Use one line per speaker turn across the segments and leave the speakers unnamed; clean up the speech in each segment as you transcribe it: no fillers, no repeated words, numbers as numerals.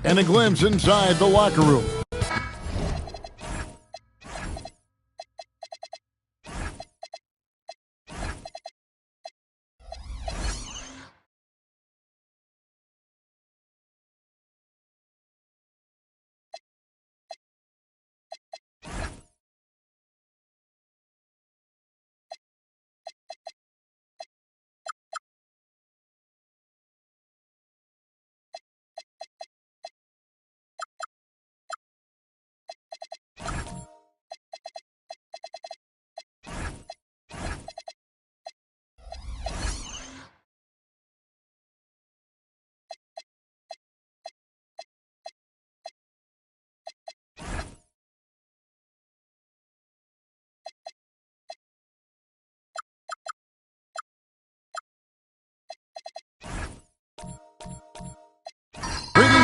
And a glimpse inside the locker room.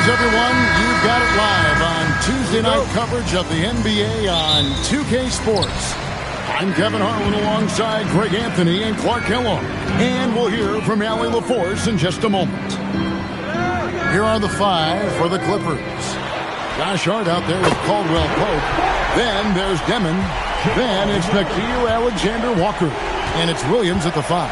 Everyone, you've got it live on Tuesday night coverage of the NBA on 2K Sports. I'm Kevin Harlan alongside Greg Anthony and Clark Kellogg. And we'll hear from Allie LaForce in just a moment. Here are the five for the Clippers. Josh Hart out there with Caldwell Pope. Then there's Demon. Then it's Nickeil Alexander-Walker. And it's Williams at the five.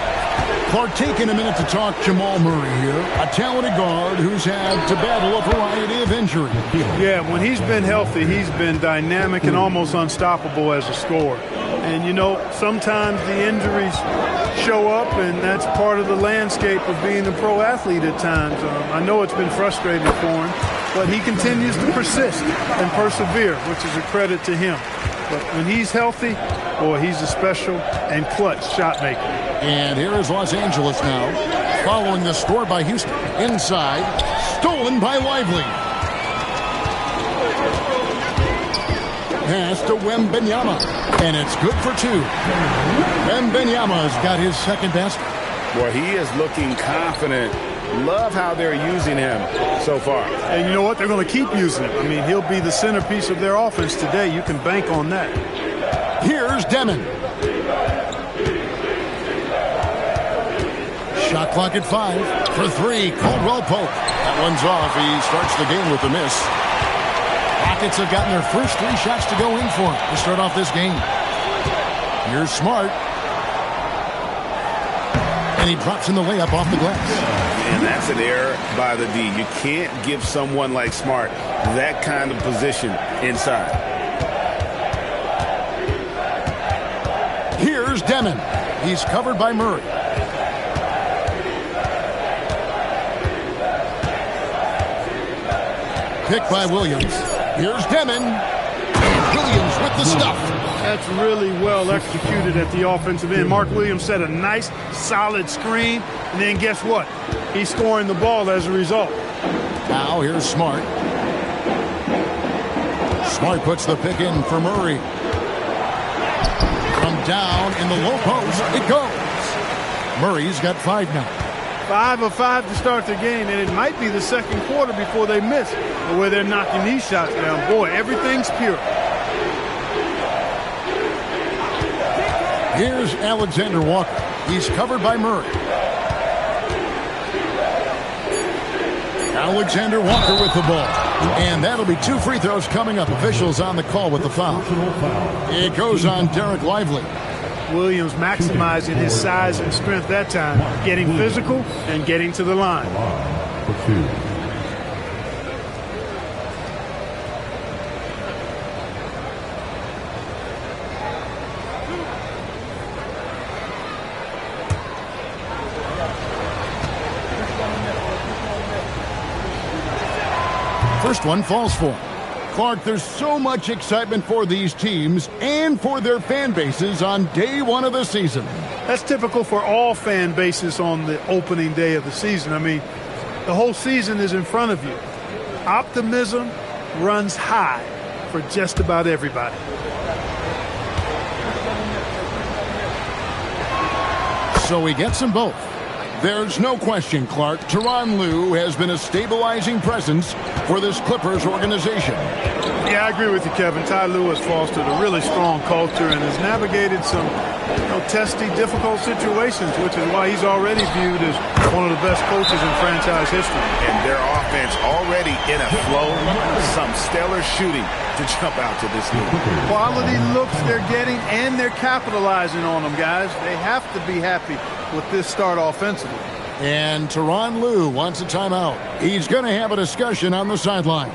Clark, taking a minute to talk Jamal Murray here, a talented guard who's had to battle a variety of injuries.
Yeah, when he's been healthy, he's been dynamic and almost unstoppable as a scorer. And, you know, sometimes the injuries show up, and that's part of the landscape of being a pro athlete at times. I know it's been frustrating for him, but he continues to persist and persevere, which is a credit to him. But when he's healthy, boy, he's a special and clutch shot maker.
And here is Los Angeles now, following the score by Houston. Inside, stolen by Lively. Pass to Wembanyama, and it's good for two. Wembanyama's got his second basket.
Boy, he is looking confident. Love how they're using him so far.
And you know what? They're going to keep using him. I mean, he'll be the centerpiece of their offense today. You can bank on that.
Here's Demon. Shot clock at 5 for 3. Caldwell Pope. That one's off. He starts the game with a miss. Rockets have gotten their first 3 shots to go in for him to start off this game. Here's Smart. And he drops in the layup off the glass.
And that's an error by the D. You can't give someone like Smart that kind of position inside.
Here's Demon. He's covered by Murray. Picked by Williams. Here's Demon. Williams with the stuff.
That's really well executed at the offensive end. Mark Williams set a nice, solid screen, and then guess what? He's scoring the ball as a result.
Now here's Smart. Smart puts the pick in for Murray. From down in the low post, it goes. Murray's got 5 now.
5 of 5 to start the game, and it might be the second quarter before they miss, where they're knocking these shots down. Boy, everything's pure.
Here's Alexander Walker. He's covered by Murray. Alexander Walker with the ball. And that'll be 2 free throws coming up. Officials on the call with the foul. It goes on Derek Lively.
Williams maximizing his size and strength that time, getting physical and getting to the line.
First one falls for him. Clark, there's so much excitement for these teams and for their fan bases on day 1 of the season.
That's typical for all fan bases on the opening day of the season. I mean, the whole season is in front of you. Optimism runs high for just about everybody.
So he gets them both. There's no question, Clark, Tyronn Lue has been a stabilizing presence for this Clippers organization.
Yeah, I agree with you, Kevin. Ty Lue has fostered a really strong culture and has navigated some testy, difficult situations, which is why he's already viewed as one of the best coaches in franchise history.
And their offense already in a flow, some stellar shooting to jump out to this league.
Quality looks they're getting, and they're capitalizing on them, guys. They have to be happy with this start offensively.
And Tyronn Lue wants a timeout. He's going to have a discussion on the sideline.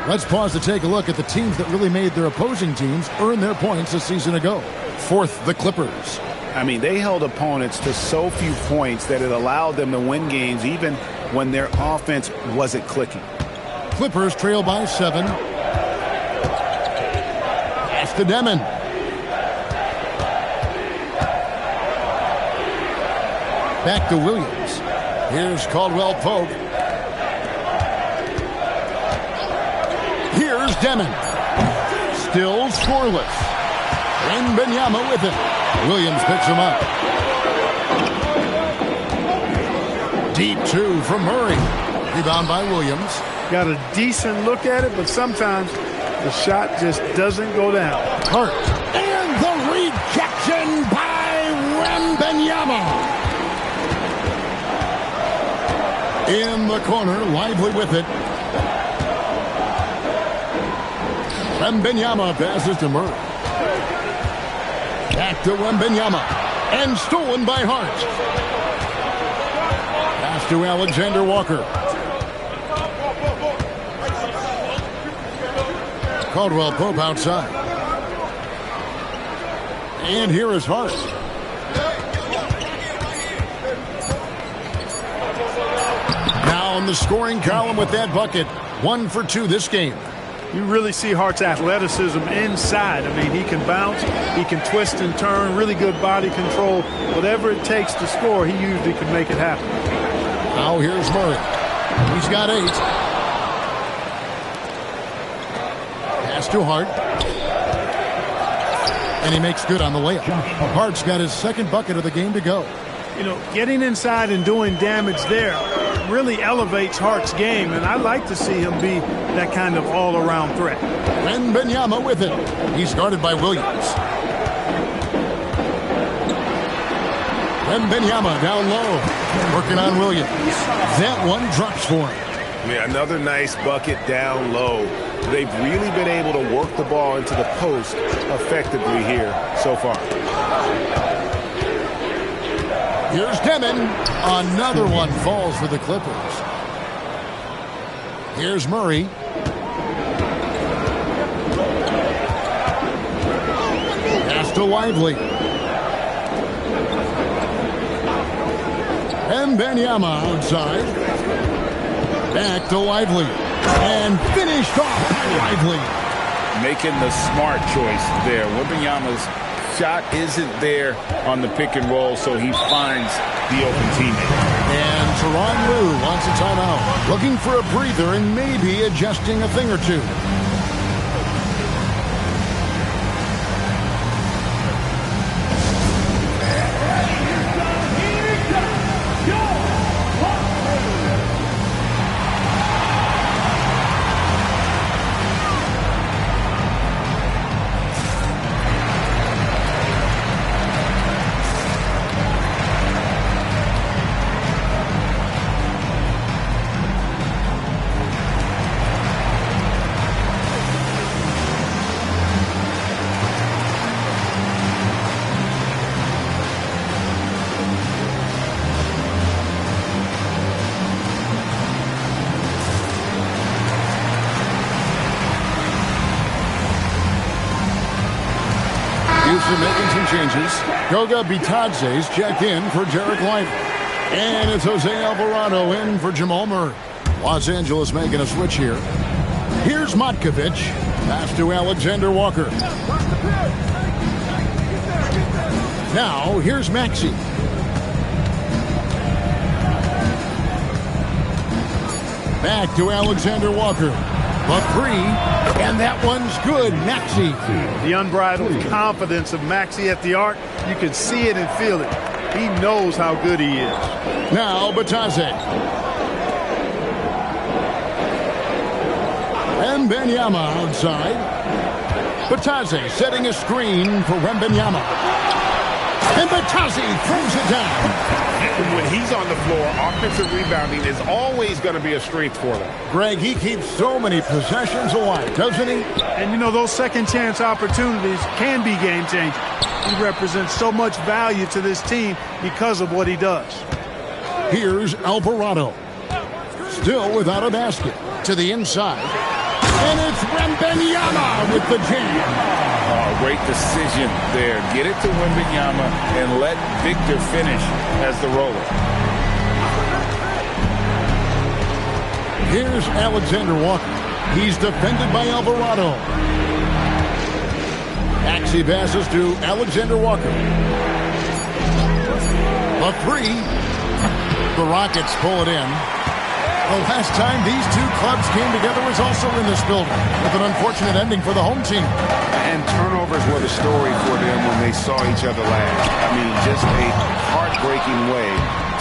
Let's pause to take a look at the teams that really made their opposing teams earn their points a season ago. Fourth, the Clippers.
I mean, they held opponents to so few points that it allowed them to win games even when their offense wasn't clicking.
Clippers trail by 7. Pass to Demon. Back to Williams. Here's Caldwell Pope. Here's Demon. Still scoreless. Wembanyama with it. Williams picks him up. Deep 2 from Murray. Rebound by Williams.
Got a decent look at it, but sometimes the shot just doesn't go down.
Hart. And the rejection by Wembanyama. In the corner, Lively with it. Wembanyama passes to Murray. Back to Wembanyama. And stolen by Hart. Pass to Alexander Walker. Caldwell Pope outside. And here is Hart. Now in the scoring column with that bucket. 1 for 2 this game.
You really see Hart's athleticism inside. I mean, he can bounce, he can twist and turn, really good body control. Whatever it takes to score, he usually can make it happen.
Now here's Murray. He's got 8. Pass to Hart. And he makes good on the layup. Hart's got his second bucket of the game to go.
You know, getting inside and doing damage there really elevates Hart's game, and I like to see him be that kind of all-around threat.
Wembanyama with it. He's guarded by Williams. Wembanyama down low. Working on Williams. That one drops for him.
Yeah, another nice bucket down low. They've really been able to work the ball into the post effectively here so far.
Here's Demon. Another one falls for the Clippers. Here's Murray. Pass to Lively. Wembanyama outside. Back to Lively. And finished off by Lively.
Making the smart choice there. Wembanyama's shot isn't there on the pick and roll, so he finds the open teammate.
And Tyronn Lue wants a timeout. Looking for a breather and maybe adjusting a thing or two. Houston making some changes. Goga Bitadze's checked in for Jarek Lively. And it's Jose Alvarado in for Jamal Murray. Los Angeles making a switch here. Here's Matkovic. Pass to Alexander Walker. Now, here's Maxey. Back to Alexander Walker. The three, and that one's good. Maxey.
The unbridled confidence of Maxey at the arc. You can see it and feel it. He knows how good he is.
Now, Bitadze. And Wembanyama outside. Bitadze setting a screen for Wembanyama. And Bitadze throws it down.
When he's on the floor, offensive rebounding is always going to be a strength for them.
Greg, he keeps so many possessions alive, doesn't he?
And, you know, those second-chance opportunities can be game-changing. He represents so much value to this team because of what he does.
Here's Alvarado. Still without a basket. To the inside. And it's Wembanyama with the jam.
Oh, great decision there. Get it to Wembanyama and let Victor finish as the roller.
Here's Alexander Walker. He's defended by Alvarado. Maxey passes to Alexander Walker. The three. The Rockets pull it in. The last time these two clubs came together was also in this building, with an unfortunate ending for the home team.
And turnovers were the story for them when they saw each other last. I mean, just a heartbreaking way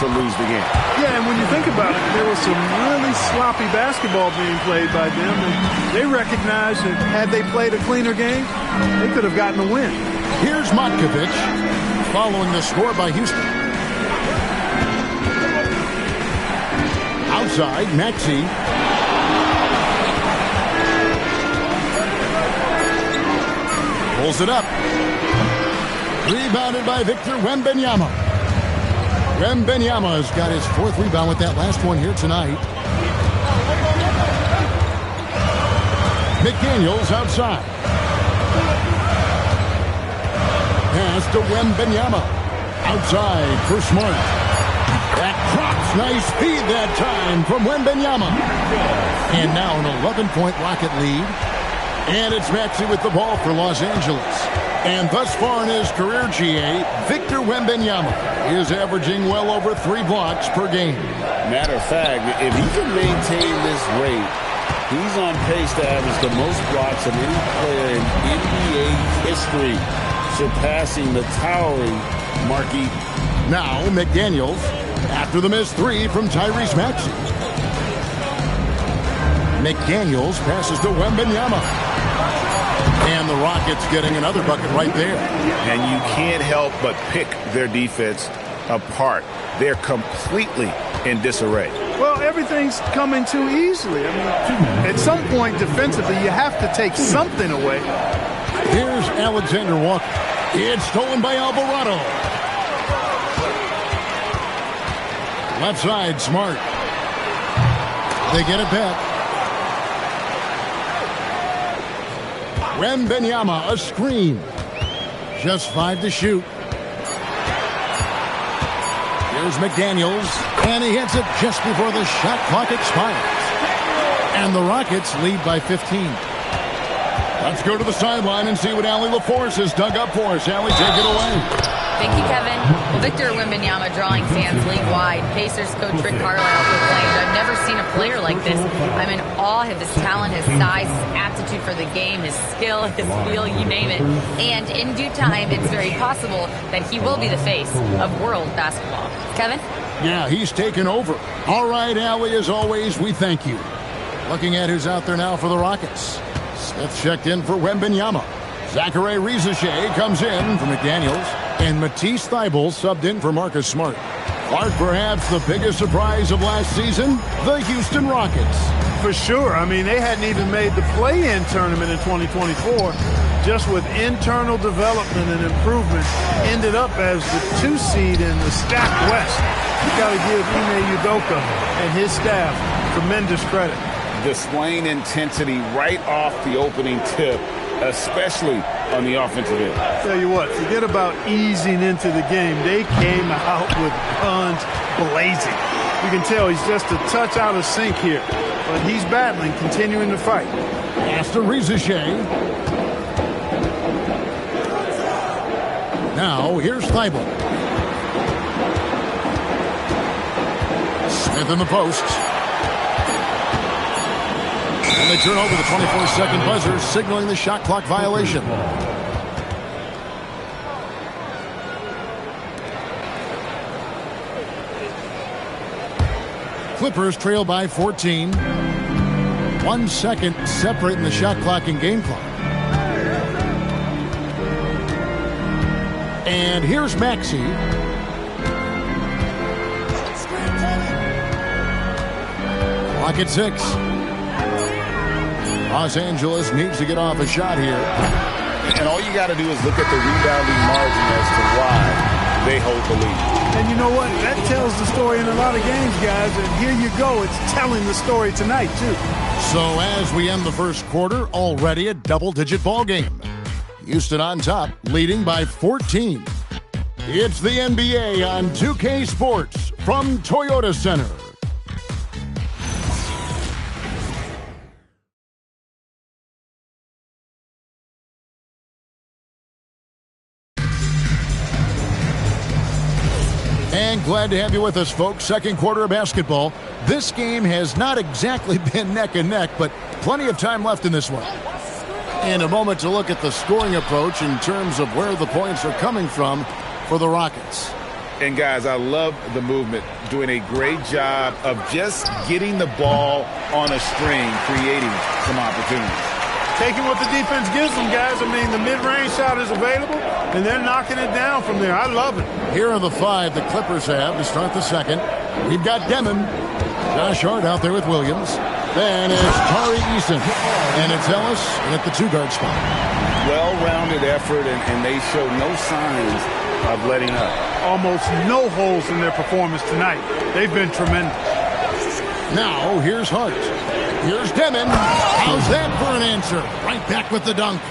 to lose the game.
Yeah, and when you think about it, there was some really sloppy basketball being played by them, and they recognized that had they played a cleaner game, they could have gotten a win.
Here's Matkovic, following the score by Houston. Outside, Maxey. Pulls it up. Rebounded by Victor Wembanyama. Wembanyama has got his fourth rebound with that last one here tonight. McDaniels outside. Pass to Wembanyama. Outside for Smart. That drops. Nice feed that time from Wembanyama. And now an 11-point Rocket lead. And it's Maxey with the ball for Los Angeles. And thus far in his career, GA, Victor Wembanyama is averaging well over 3 blocks per game.
Matter of fact, if he can maintain this rate, he's on pace to average the most blocks of any player in NBA history, surpassing the towering Marquis.
Now McDaniels after the missed three from Tyrese Maxey. McDaniels passes to Wembanyama. And the Rockets getting another bucket right there.
And you can't help but pick their defense apart. They're completely in disarray.
Well, everything's coming too easily. I mean, at some point defensively, you have to take something away.
Here's Alexander Walker. It's stolen by Alvarado. Left side, Smart. They get it back. Wembanyama, a screen. Just 5 to shoot. Here's McDaniels, and he hits it just before the shot clock expires. And the Rockets lead by 15. Let's go to the sideline and see what Allie LaForce has dug up for us. Allie, take it away.
Thank you, Kevin. Well, Victor Wembanyama drawing fans league-wide. Pacers coach Rick Carlisle proclaimed, "I've never seen a player like this. I'm in awe of his talent, his size, his aptitude for the game, his skill, his feel, you name it. And in due time, it's very possible that he will be the face of world basketball." Kevin?
Yeah, he's taken over. All right, Allie, as always, we thank you. Looking at who's out there now for the Rockets. Smith checked in for Wembanyama. Zachary Rizachet comes in for McDaniels. And Matisse Thybulle subbed in for Marcus Smart. Clark, perhaps the biggest surprise of last season, the Houston Rockets.
For sure. I mean, they hadn't even made the play-in tournament in 2024. Just with internal development and improvement, ended up as the 2 seed in the stacked West. You got to give Ime Udoka and his staff tremendous credit.
Displaying intensity right off the opening tip especially on the offensive end.
Tell you what, forget about easing into the game. They came out with guns blazing. You can tell he's just a touch out of sync here, but he's battling, continuing to fight.
Pass to Rizichet. Now, here's Thibault. Smith in the post. And they turn over the 24-second buzzer, signaling the shot clock violation. Clippers trail by 14. 1 second separating the shot clock and game clock. And here's Maxey. Clock at 6. Los Angeles needs to get off a shot here.
And all you got to do is look at the rebounding margin as to why they hold the lead.
And you know what? That tells the story in a lot of games, guys. And here you go. It's telling the story tonight, too.
So as we end the first quarter, already a double-digit ball game. Houston on top, leading by 14. It's the NBA on 2K Sports from Toyota Center. And glad to have you with us, folks. Second quarter of basketball. This game has not exactly been neck and neck, but plenty of time left in this one. And a moment to look at the scoring approach in terms of where the points are coming from for the Rockets.
And guys, I love the movement, doing a great job of just getting the ball on a string, creating some opportunities.
Taking what the defense gives them, guys. I mean, the mid-range shot is available, and they're knocking it down from there. I love it.
Here are the 5 the Clippers have to start the second. We've got Demon. Josh Hart out there with Williams. Then it's Tari Eason. And it's Ellis at the 2-guard spot.
Well-rounded effort, and they show no signs of letting up.
Almost no holes in their performance tonight. They've been tremendous.
Now, here's Hart. Here's Demon. How's that for an answer? Right back with the dunk.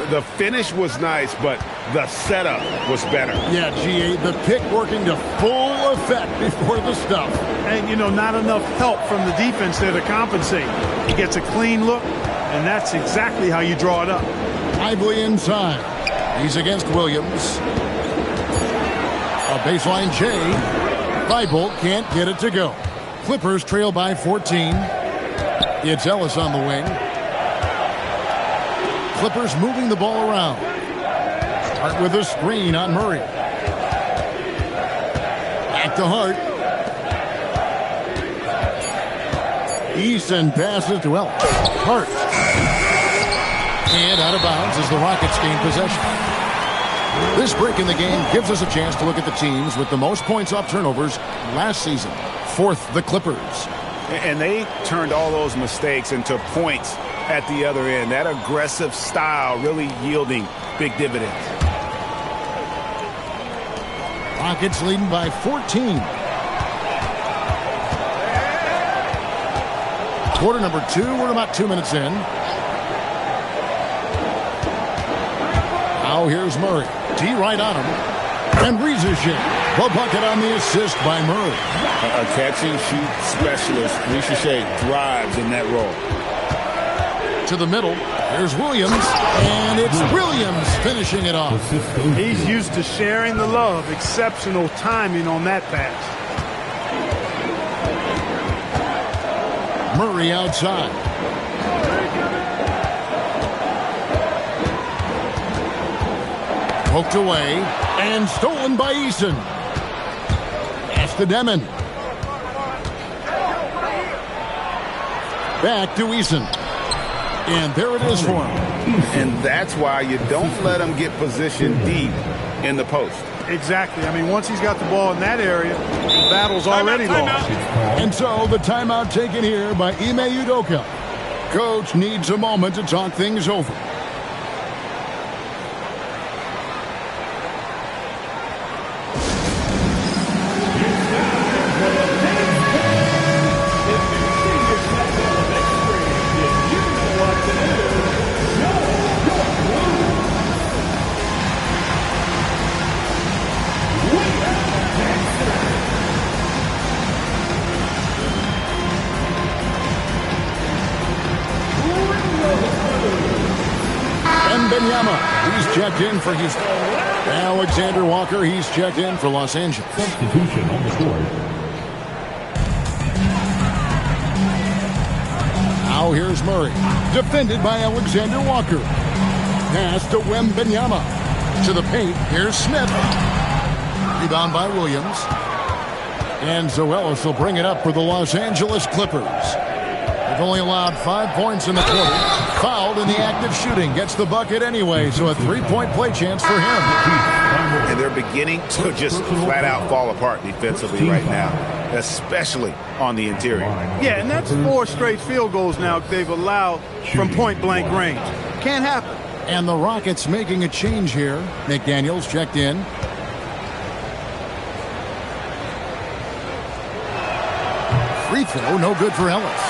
The finish was nice, but the setup was better.
Yeah, GA, the pick working to full effect before the stuff.
And, you know, not enough help from the defense there to compensate. He gets a clean look, and that's exactly how you draw it up.
Lively inside. He's against Williams. A baseline J. Thibault can't get it to go. Clippers trail by 14. It's Ellis on the wing. Clippers moving the ball around. Hart with a screen on Murray. Back to Hart. Eason passes to Ellis. Hart. And out of bounds as the Rockets gain possession. This break in the game gives us a chance to look at the teams with the most points off turnovers last season. 4th, the Clippers.
And they turned all those mistakes into points at the other end. That aggressive style really yielding big dividends.
Rockets leading by 14. Quarter number 2. We're about 2 minutes in. Now here's Murray. D right on him. And Rizichet. The bucket on the assist by Murray.
A catch-and-shoot specialist. Rizichet thrives in that role.
To the middle. Here's Williams. And it's Williams finishing it off.
He's used to sharing the love. Exceptional timing on that pass.
Murray outside. Poked away and stolen by Eason. Pass to Demon. Back to Eason. And there it is for him.
And that's why you don't let him get positioned deep in the post.
Exactly. I mean, once he's got the ball in that area, the battle's already lost.
And so the timeout taken here by Ime Udoka. Coach needs a moment to talk things over. He's checked in for Houston. Alexander Walker, he's checked in for Los Angeles.
Substitution on the court.
Now here's Murray. Defended by Alexander Walker. Pass to Wembanyama. To the paint. Here's Smith. Rebound by Williams. And Zoelis will bring it up for the Los Angeles Clippers. They've only allowed 5 points in the quarter. Fouled in the act of shooting. Gets the bucket anyway, so a three-point play chance for him.
And they're beginning to just flat out fall apart defensively right now, especially on the interior.
Yeah, and that's 4 straight field goals now they've allowed from point-blank range. Can't happen.
And the Rockets making a change here. McDaniels checked in. Free throw, no good for Ellis.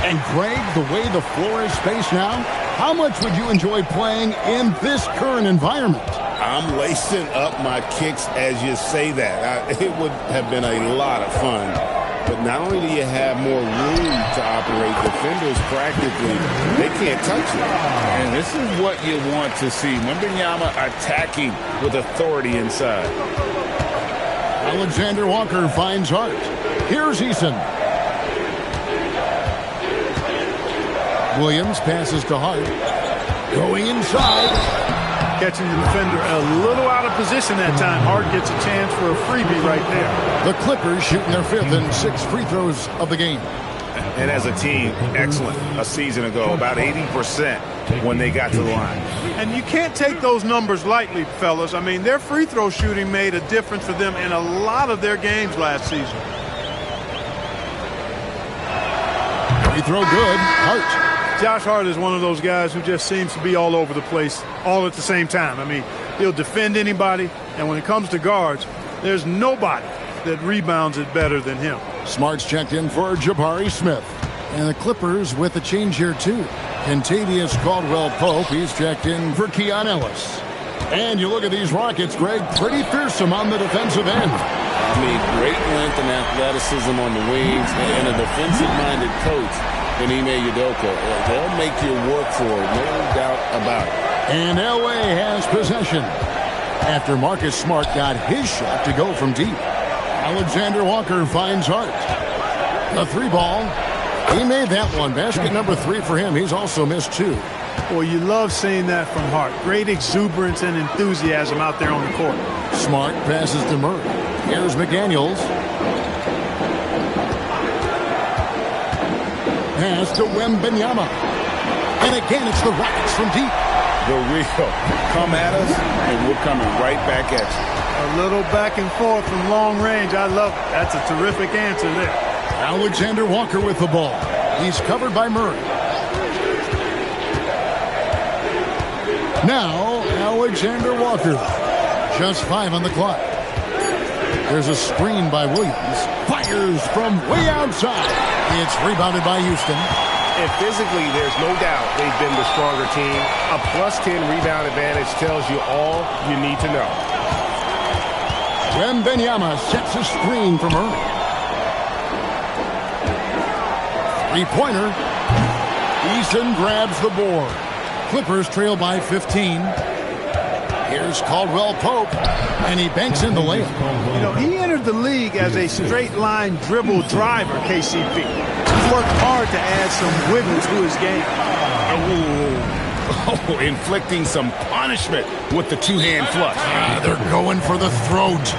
And Greg, the way the floor is spaced now, how much would you enjoy playing in this current environment?
I'm lacing up my kicks as you say that. It would have been a lot of fun. But not only do you have more room to operate, defenders practically, they can't touch it.
And this is what you want to see. Wembanyama attacking with authority inside.
Alexander Walker finds Hart. Here's Eason. Williams passes to Hart. Going inside.
Catching the defender a little out of position that time. Hart gets a chance for a freebie right there.
The Clippers shooting their 5th and 6th free throws of the game.
And as a team, excellent a season ago, about 80% when they got to the line.
And you can't take those numbers lightly, fellas. I mean, their free throw shooting made a difference for them in a lot of their games last season.
Free throw good. Hart.
Josh Hart is one of those guys who just seems to be all over the place all at the same time. I mean, he'll defend anybody, and when it comes to guards, there's nobody that rebounds it better than him.
Smart's checked in for Jabari Smith. And the Clippers with a change here, too. Kentavious Caldwell-Pope, he's checked in for Keon Ellis. And you look at these Rockets, Greg, pretty fearsome on the defensive end.
I mean, great length and athleticism on the wings, and a defensive-minded coach in Ime Udoka. They'll make you work for it, no doubt about it.
And LA has possession after Marcus Smart got his shot to go from deep. Alexander Walker finds Hart. The 3-ball. He made that one. Basket number 3 for him. He's also missed 2.
Well, you love seeing that from Hart. Great exuberance and enthusiasm out there on the court.
Smart passes to Murray. Here's McDaniels. Pass to Wembanyama. And again, it's the Rockets from deep.
The real. Come at us, and we're coming right back at you.
A little back and forth from long range. I love it. That's a terrific answer there.
Alexander Walker with the ball. He's covered by Murray. Now, Alexander Walker. Just 5 on the clock. There's a screen by Williams. Fires from way outside. It's rebounded by Houston.
And physically, there's no doubt they've been the stronger team. A +10 rebound advantage tells you all you need to know.
Wembanyama sets a screen from Murray. 3-pointer. Eason grabs the board. Clippers trail by 15. Here's Caldwell-Pope, and he banks in the layup.
You know, he entered the league as a straight-line dribble driver, KCP. He's worked hard to add some wiggle to his game.
Oh, inflicting some punishment with the 2-hand flush.
They're going for the throat.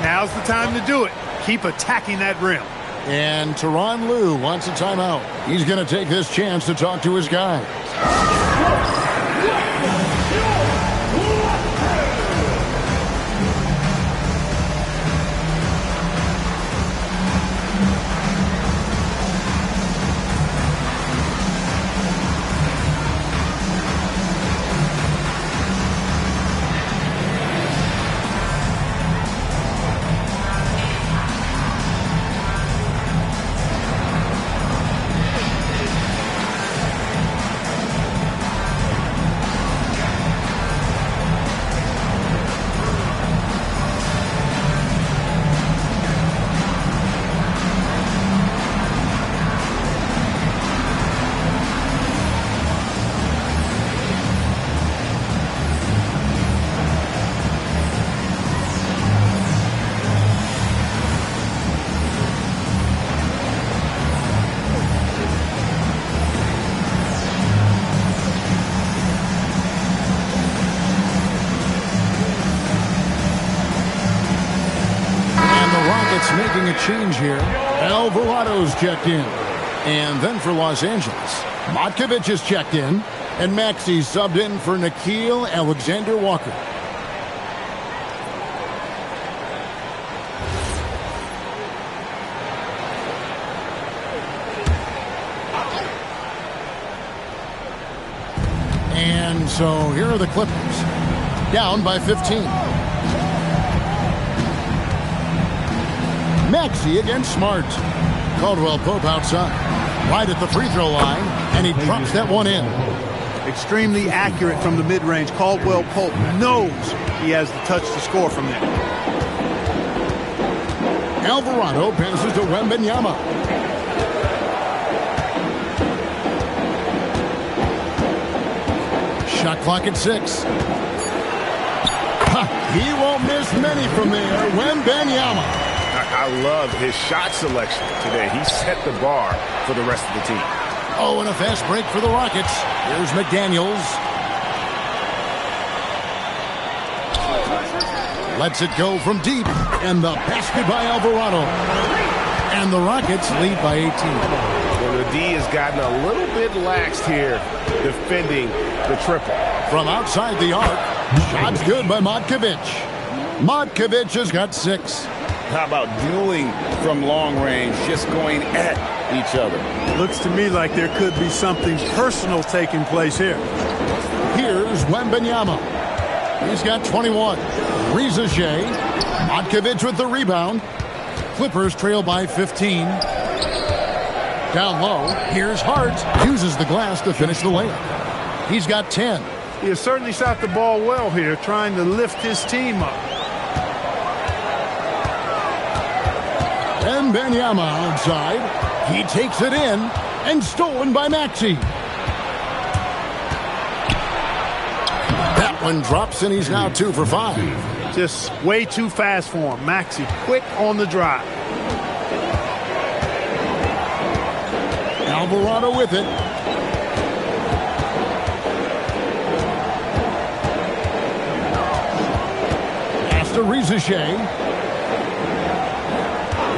Now's the time to do it. Keep attacking that rim.
And Tyronn Lue wants a timeout. He's going to take this chance to talk to his guys. Rockets making a change here. Alvarado's checked in. And then for Los Angeles, Matkovic is checked in. And Maxey subbed in for Nickeil Alexander-Walker. And so here are the Clippers. Down by 15. Maxey against Smart. Caldwell Pope outside. Right at the free throw line. And he drops that one in.
Extremely accurate from the mid-range. Caldwell Pope knows he has the touch to score from there.
Alvarado passes to Wembanyama. Shot clock at 6. He won't miss many from there. Wembanyama.
I love his shot selection today. He set the bar for the rest of the team.
Oh, and a fast break for the Rockets. Here's McDaniels. Lets it go from deep. And the basket by Alvarado. And the Rockets lead by 18.
Well, the D has gotten a little bit laxed here defending the triple.
From outside the arc. Shot's good by Matkovic. Matkovic has got 6.
How about dueling from long range, just going at each other?
Looks to me like there could be something personal taking place here.
Here's Wembanyama. He's got 21. Rizache. Matkovic with the rebound. Clippers trail by 15. Down low. Here's Hart. Uses the glass to finish the layup. He's got 10.
He has certainly shot the ball well here, trying to lift his team up.
Wembanyama outside. He takes it in and stolen by Maxey. That one drops and he's now 2 for 5.
Just way too fast for him. Maxey quick on the drive.
Alvarado with it. Pass to Rizache.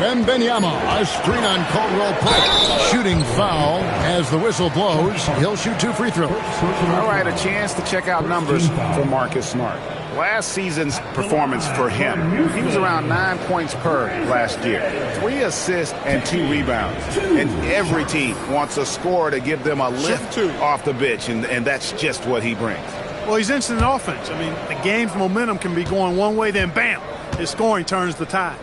Wembanyama, a screen on Caldwell Pope. Shooting foul as the whistle blows. He'll shoot 2 free throws.
All right, a chance to check out numbers for Marcus Smart. Last season's performance for him, he was around 9 points per last year. 3 assists and 2 rebounds. And every team wants a scorer to give them a lift off the bench, and that's just what he brings.
Well, he's instant offense. I mean, the game's momentum can be going one way, then bam, his scoring turns the tide.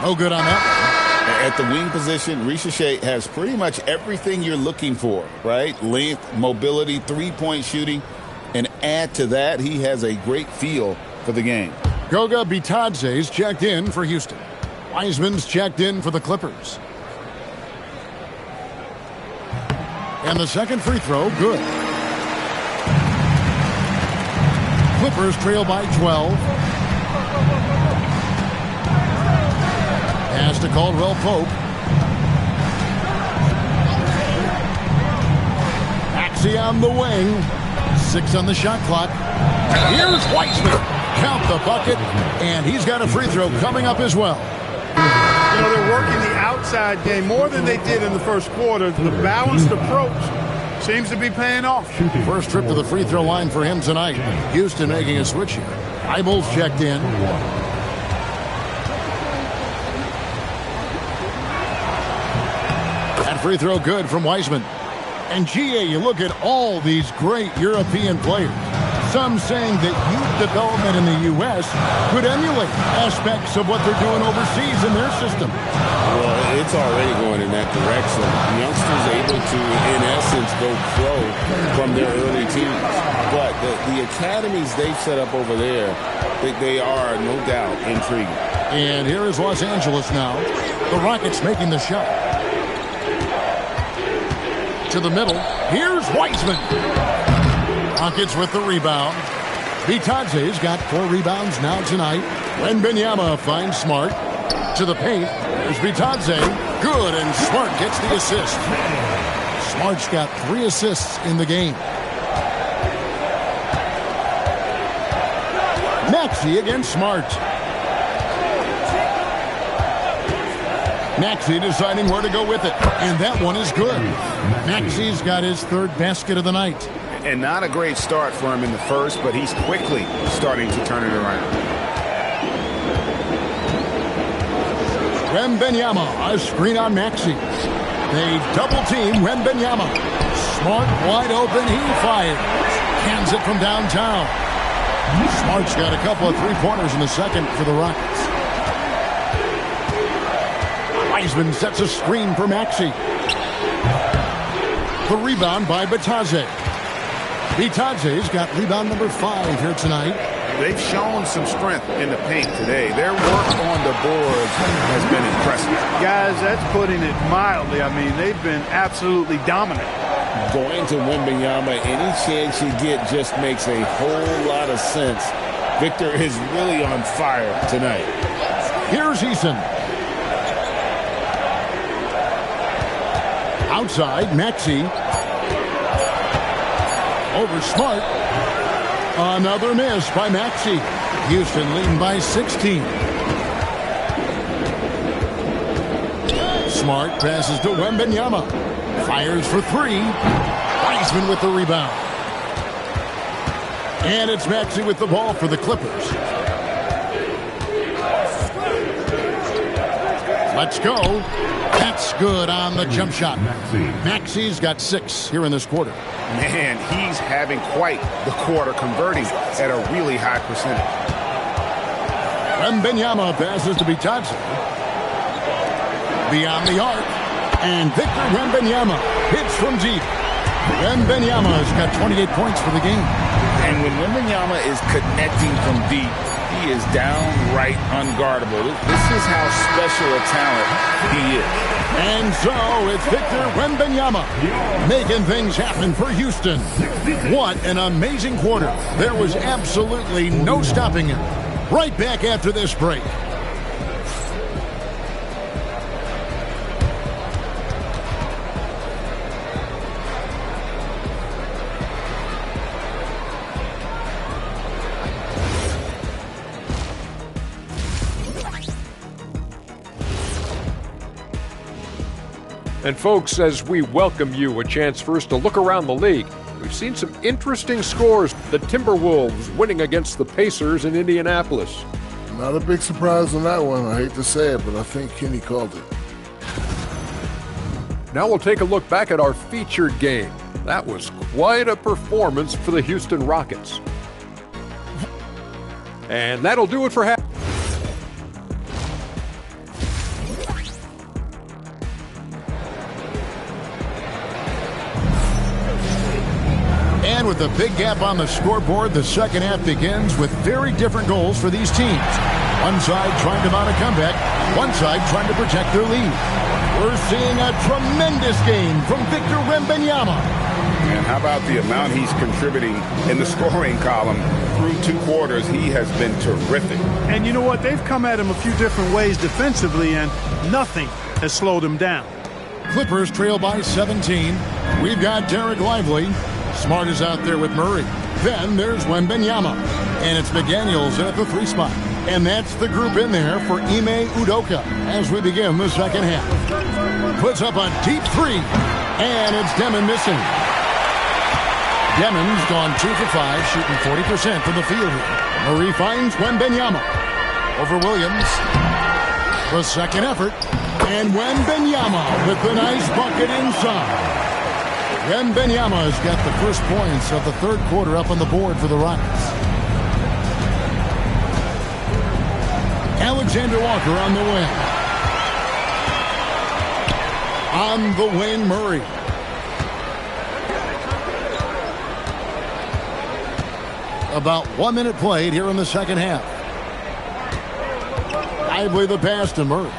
No good on that.
At the wing position, Rizache has pretty much everything you're looking for, right? Length, mobility, three-point shooting. And add to that, he has a great feel for the game.
Goga Bitadze's checked in for Houston. Wiseman's checked in for the Clippers. And the second free throw, good. Clippers trail by 12. Pass to Caldwell Pope. Maxey on the wing. 6 on the shot clock. Here's Wiseman. Count the bucket. And he's got a free throw coming up as well.
You know, they're working the outside game more than they did in the first quarter. The balanced approach seems to be paying off.
First trip to the free throw line for him tonight. Houston making a switch here. Eibel's checked in. That free throw good from Wiseman. And GA, you look at all these great European players. Some saying that youth development in the U.S. could emulate aspects of what they're doing overseas in their system.
Well, it's already going in that direction. Youngsters able to, in essence, go pro from their early teens. But the academies they've set up over there, they are, no doubt, intriguing.
And here is Los Angeles now. The Rockets making the shot. To the middle. Here's Wiseman. Rockets with the rebound. Bitadze's got 4 rebounds now tonight. Wembanyama finds Smart. To the paint. There's Bitadze. Good, and Smart gets the assist. Smart's got 3 assists in the game. Maxey against Smart. Maxey deciding where to go with it. And that one is good. Maxey's got his third basket of the night.
And not a great start for him in the first, but he's quickly starting to turn it around.
Wembanyama, a screen on Maxey. They double team Wembanyama. Smart wide open, he fires. Hands it from downtown. Smart's got a couple of three-pointers in the second for the Rockets. Wiseman sets a screen for Maxey. The rebound by Bitadze. Bitadze's got rebound number 5 here tonight.
They've shown some strength in the paint today. Their work on the boards has been impressive.
Guys, that's putting it mildly. I mean, they've been absolutely dominant.
Going to Wembanyama, any chance you get just makes a whole lot of sense. Victor is really on fire tonight.
Here's Eason. Outside, Maxey. Over Smart. Another miss by Maxey. Houston leading by 16. Smart passes to Wembanyama. Fires for 3. Wiseman with the rebound. And it's Maxey with the ball for the Clippers. Let's go. That's good on the jump shot. Maxey's got 6 here in this quarter.
Man, he's having quite the quarter, converting at a really high percentage.
Wembanyama passes to Bitadze. Beyond the arc. And Victor Wembanyama hits from deep. Wembanyama's got 28 points for the game.
And when Wembanyama is connecting from deep, he is downright unguardable. This is how special a talent he is.
And so it's Victor Wembanyama making things happen for Houston. What an amazing quarter. There was absolutely no stopping him. Right back after this break.
And folks, as we welcome you a chance first to look around the league, we've seen some interesting scores. The Timberwolves winning against the Pacers in Indianapolis.
Not a big surprise on that one. I hate to say it, but I think Kenny called it.
Now we'll take a look back at our featured game. That was quite a performance for the Houston Rockets. And that'll do it for half.
And with a big gap on the scoreboard, the second half begins with very different goals for these teams. One side trying to mount a comeback, one side trying to protect their lead. We're seeing a tremendous game from Victor Wembanyama.
And how about the amount he's contributing in the scoring column through 2 quarters? He has been terrific.
And you know what? They've come at him a few different ways defensively, and nothing has slowed him down.
Clippers trail by 17. We've got Derek Lively. Smart is out there with Murray. Then there's Wembanyama. And it's McDaniels at the 3 spot. And that's the group in there for Ime Udoka as we begin the second half. Puts up a deep 3. And it's Demon missing. Demon's gone 2 for 5, shooting 40% from the field here. Murray finds Wembanyama. Over Williams. The second effort. And Wembanyama with the nice bucket inside. Wembanyama's got the first points of the third quarter up on the board for the Rockets. Alexander Walker on the wing. On the wing, Murray. About 1 minute played here in the second half. Lively the pass to Murray.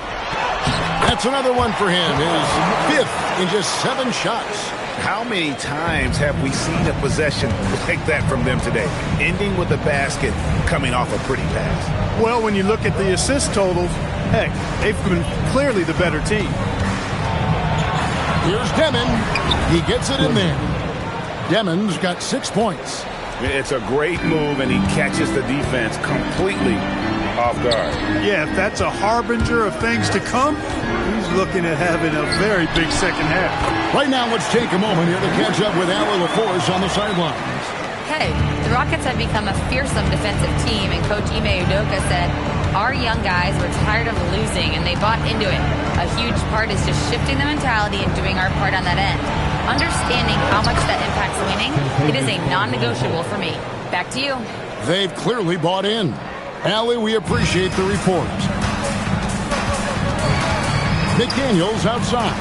That's another one for him. His 5th in just 7 shots.
How many times have we seen a possession like that from them today? Ending with a basket, coming off a pretty pass.
Well, when you look at the assist totals, heck, they've been clearly the better team.
Here's Demon. He gets it in there. Demon's got 6 points.
It's a great move, and he catches the defense completely off guard.
Yeah, if that's a harbinger of things to come, he's looking at having a very big second half.
Right now, let's take a moment here to catch up with Allie LaForce on the sidelines.
Hey, the Rockets have become a fearsome defensive team, and Coach Ime Udoka said, our young guys were tired of losing, and they bought into it. A huge part is just shifting the mentality and doing our part on that end. Understanding how much that impacts winning, it is a non-negotiable for me. Back to you.
They've clearly bought in. Allie, we appreciate the report. McDaniels outside.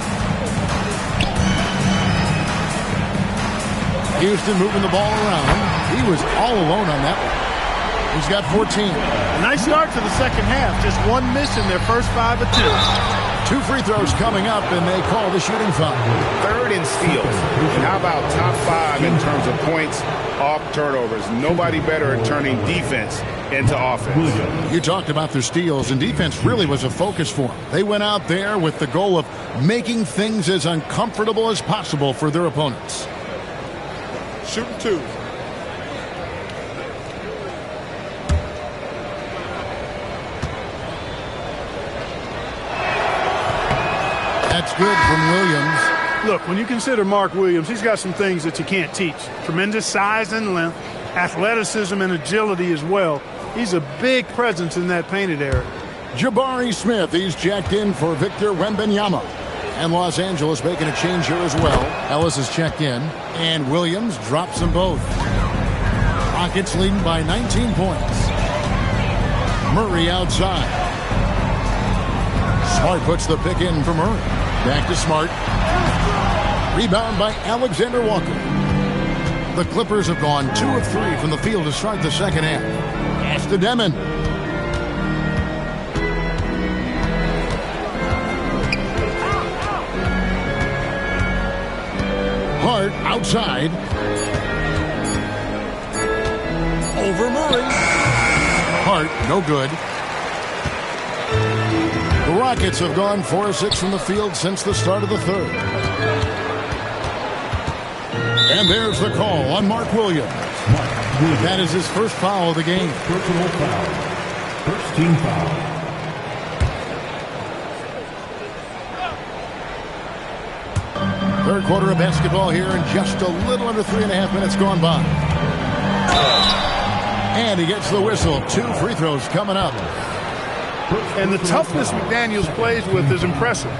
Houston moving the ball around. He was all alone on that one. He's got 14.
A nice start to the second half. Just one miss in their first 5 of 2.
2 free throws coming up, and they call the shooting foul.
3rd in steals. And how about top 5 in terms of points off turnovers? Nobody better at turning defense into offense.
You talked about their steals, and defense really was a focus for them. They went out there with the goal of making things as uncomfortable as possible for their opponents.
Shooting 2.
That's good from Williams.
Look, when you consider Mark Williams, he's got some things that you can't teach. Tremendous size and length, athleticism and agility as well. He's a big presence in that painted area.
Jabari Smith, he's checked in for Victor Wembanyama. And Los Angeles making a change here as well. Ellis is checked in, and Williams drops them both. Rockets leading by 19 points. Murray outside. Smart puts the pick in for Murray. Back to Smart. Rebound by Alexander Walker. The Clippers have gone 2 of 3 from the field to start the second half. Pass to Demon. Hart outside. Over Murray. Hart, no good. The Rockets have gone 4 of 6 from the field since the start of the third. And there's the call on Mark Williams. That is his first foul of the game.
Personal foul. First team foul.
Third quarter of basketball here, and just a little under 3.5 minutes gone by. And he gets the whistle. 2 free throws coming up.
And the toughness McDaniels plays with is impressive.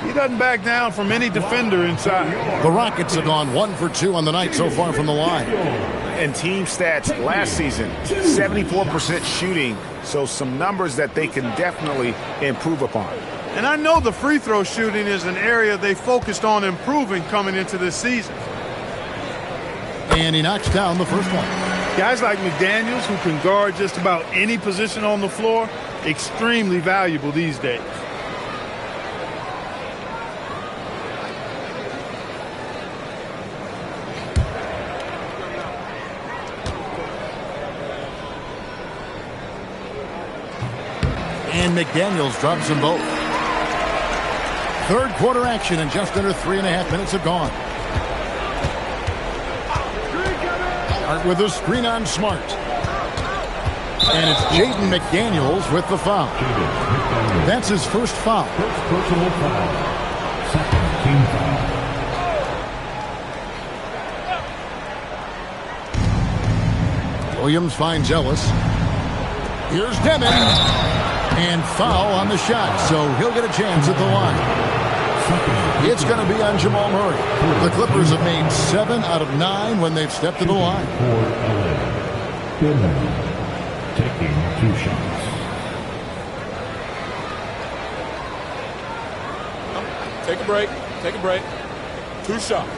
He doesn't back down from any defender inside.
The Rockets have gone 1 for 2 on the night so far from the line.
And team stats last season, 74% shooting, so some numbers that they can definitely improve upon.
And I know the free throw shooting is an area they focused on improving coming into this season.
And he knocks down the first one.
Guys like McDaniels, who can guard just about any position on the floor, extremely valuable these days.
And McDaniels drops them both. Third quarter action, and just under 3.5 minutes have gone. Start with a screen on Smart. And it's Jaden McDaniels with the foul. That's his first foul.
First personal foul. Second team foul.
Williams finds Ellis. Here's Demon. And foul on the shot, so he'll get a chance at the line. It's going to be on Jamal Murray. The Clippers have made 7 out of 9 when they've stepped to the line.
For LA. Demon taking 2 shots.
Take a break. Take a break. 2 shots.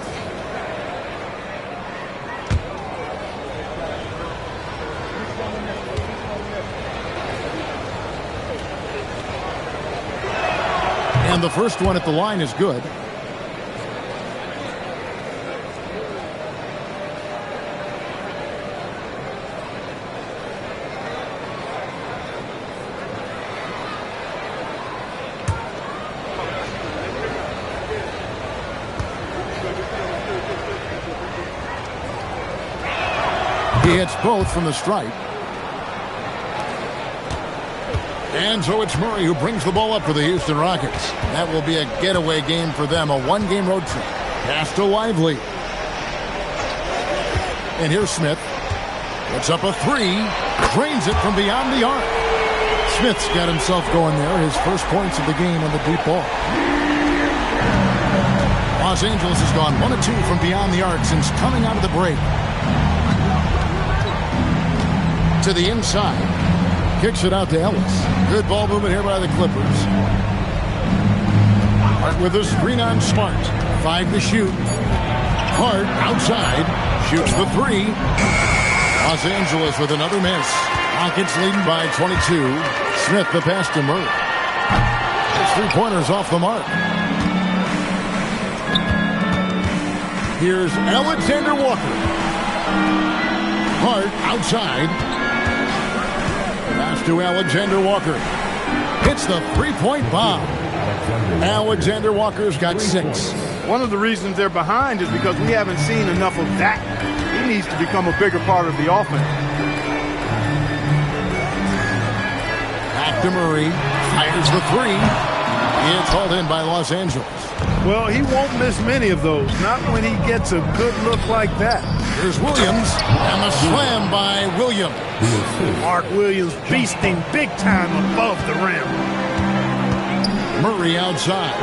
And the first one at the line is good. He hits both from the stripe. And so it's Murray who brings the ball up for the Houston Rockets. That will be a getaway game for them, a one-game road trip. Pass to Lively. And here's Smith. Puts up a three. Drains it from beyond the arc. Smith's got himself going there. His first points of the game on the deep ball. Los Angeles has gone 1 of 2 from beyond the arc since coming out of the break. To the inside. Kicks it out to Ellis. Good ball movement here by the Clippers. Hart with a screen on Smart. 5 to shoot. Hart outside. Shoots the three. Los Angeles with another miss. Rockets leading by 22. Smith the pass to Murray. His three-pointers off the mark. Here's Alexander Walker. Hart outside. Pass to Alexander Walker. Hits the three-point bomb. Alexander Walker's got 6.
One of the reasons they're behind is because we haven't seen enough of that. He needs to become a bigger part of the offense.
Back to Murray. Fires the three. It's hauled in by Los Angeles.
Well, he won't miss many of those. Not when he gets a good look like that.
Here's Williams. And the slam by Williams.
Mark Williams beasting big time above the rim.
Murray outside.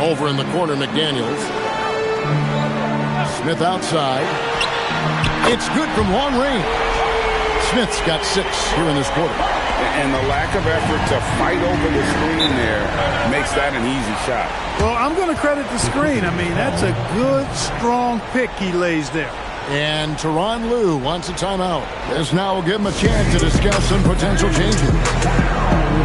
Over in the corner, McDaniels. Smith outside. It's good from long range. Smith's got 6 here in this quarter.
And the lack of effort to fight over the screen there makes that an easy shot.
Well, I'm going to credit the screen. I mean, that's a good, strong pick he lays there.
And Tyronn Lue wants a timeout. This now will give him a chance to discuss some potential changes.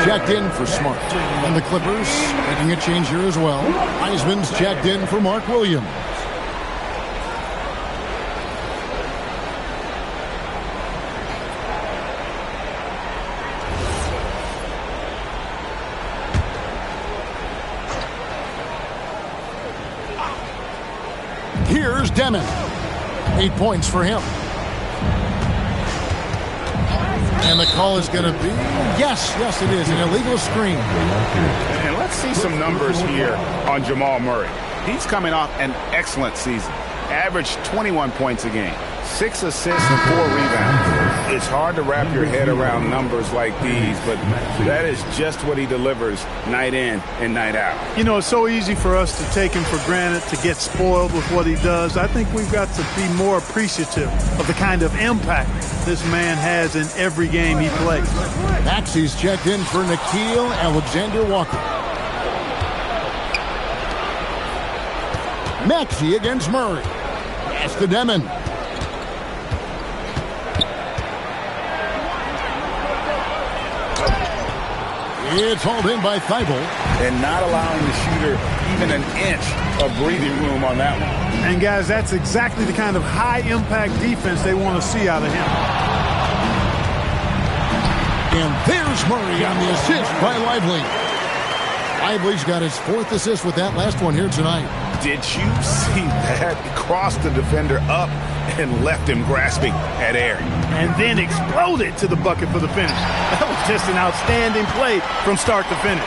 Checked in for Smart. And the Clippers making a change here as well. Heisman's checked in for Mark Williams. Here's Demon. 8 points for him. And the call is going to be, yes, it is, an illegal screen.
And let's see some numbers here on Jamal Murray. He's coming off an excellent season. Averaged 21 points a game, 6 assists and 4 rebounds. It's hard to wrap your head around numbers like these, but that is just what he delivers night in and night out.
You know, it's so easy for us to take him for granted, to get spoiled with what he does. I think we've got to be more appreciative of the kind of impact this man has in every game he plays.
Maxey's checked in for Nickeil Alexander-Walker. Maxey against Murray. Pass to Demon. It's hauled in by Thibault.
And not allowing the shooter even an inch of breathing room on that one.
And, guys, that's exactly the kind of high-impact defense they want to see out of him.
And there's Murray on the assist by Lively. Lively's got his 4th assist with that last one here tonight.
Did you see that? Crossed the defender up and left him grasping at air.
And then exploded to the bucket for the finish. That was just an outstanding play from start to finish.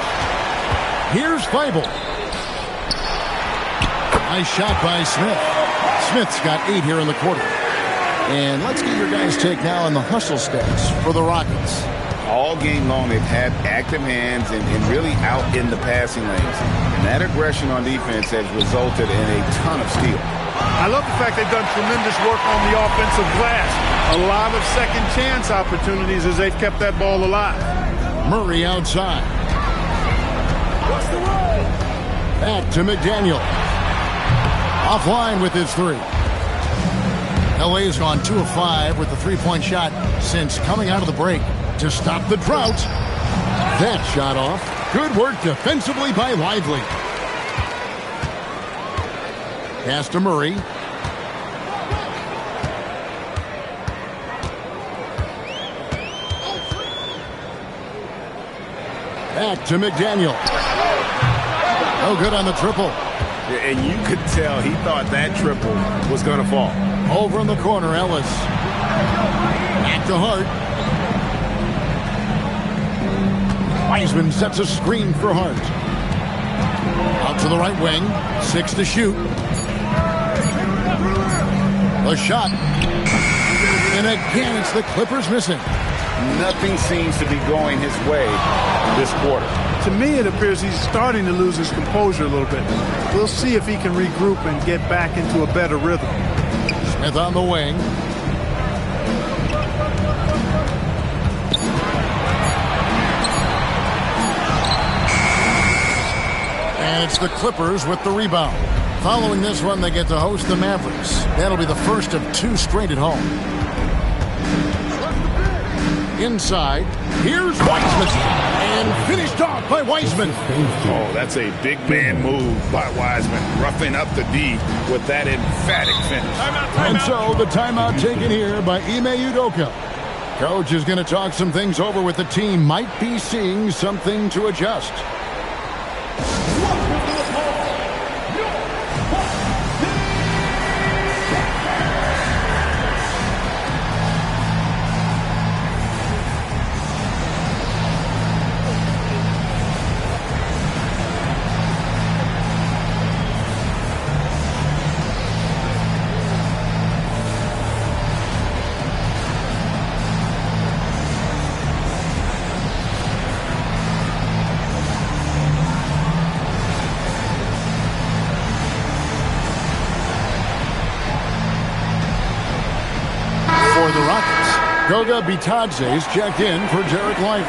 Here's Thibault. Nice shot by Smith. Smith's got 8 here in the quarter. And let's get your guys' take now on the hustle stats for the Rockets.
All game long, they've had active hands and really out in the passing lanes. And that aggression on defense has resulted in a ton of steals.
I love the fact they've done tremendous work on the offensive glass. A lot of second chance opportunities as they've kept that ball alive.
Murray outside. Back to McDaniel. Offline with his 3. LA's gone 2 of 5 with the 3-point shot since coming out of the break to stop the drought. That shot off. Good work defensively by Lively. Pass to Murray. Back to McDaniel. No good on the triple.
And you could tell he thought that triple was going to fall.
Over in the corner, Ellis. Back to Hart. Wiseman sets a screen for Hart. Out to the right wing. 6 to shoot. The shot. And again, it's the Clippers missing.
Nothing seems to be going his way this quarter.
To me, it appears he's starting to lose his composure a little bit. We'll see if he can regroup and get back into a better rhythm.
Smith on the wing. And it's the Clippers with the rebound. Following this one, they get to host the Mavericks. That'll be the first of 2 straight at home. Inside, here's Wiseman. And finished off by Wiseman.
Oh, that's a big man move by Wiseman. Roughing up the D with that emphatic finish.
And so the timeout taken here by Ime Udoka. Coach is going to talk some things over with the team. Might be seeing something to adjust. Goga Bitadze's checked in for Derek Lively.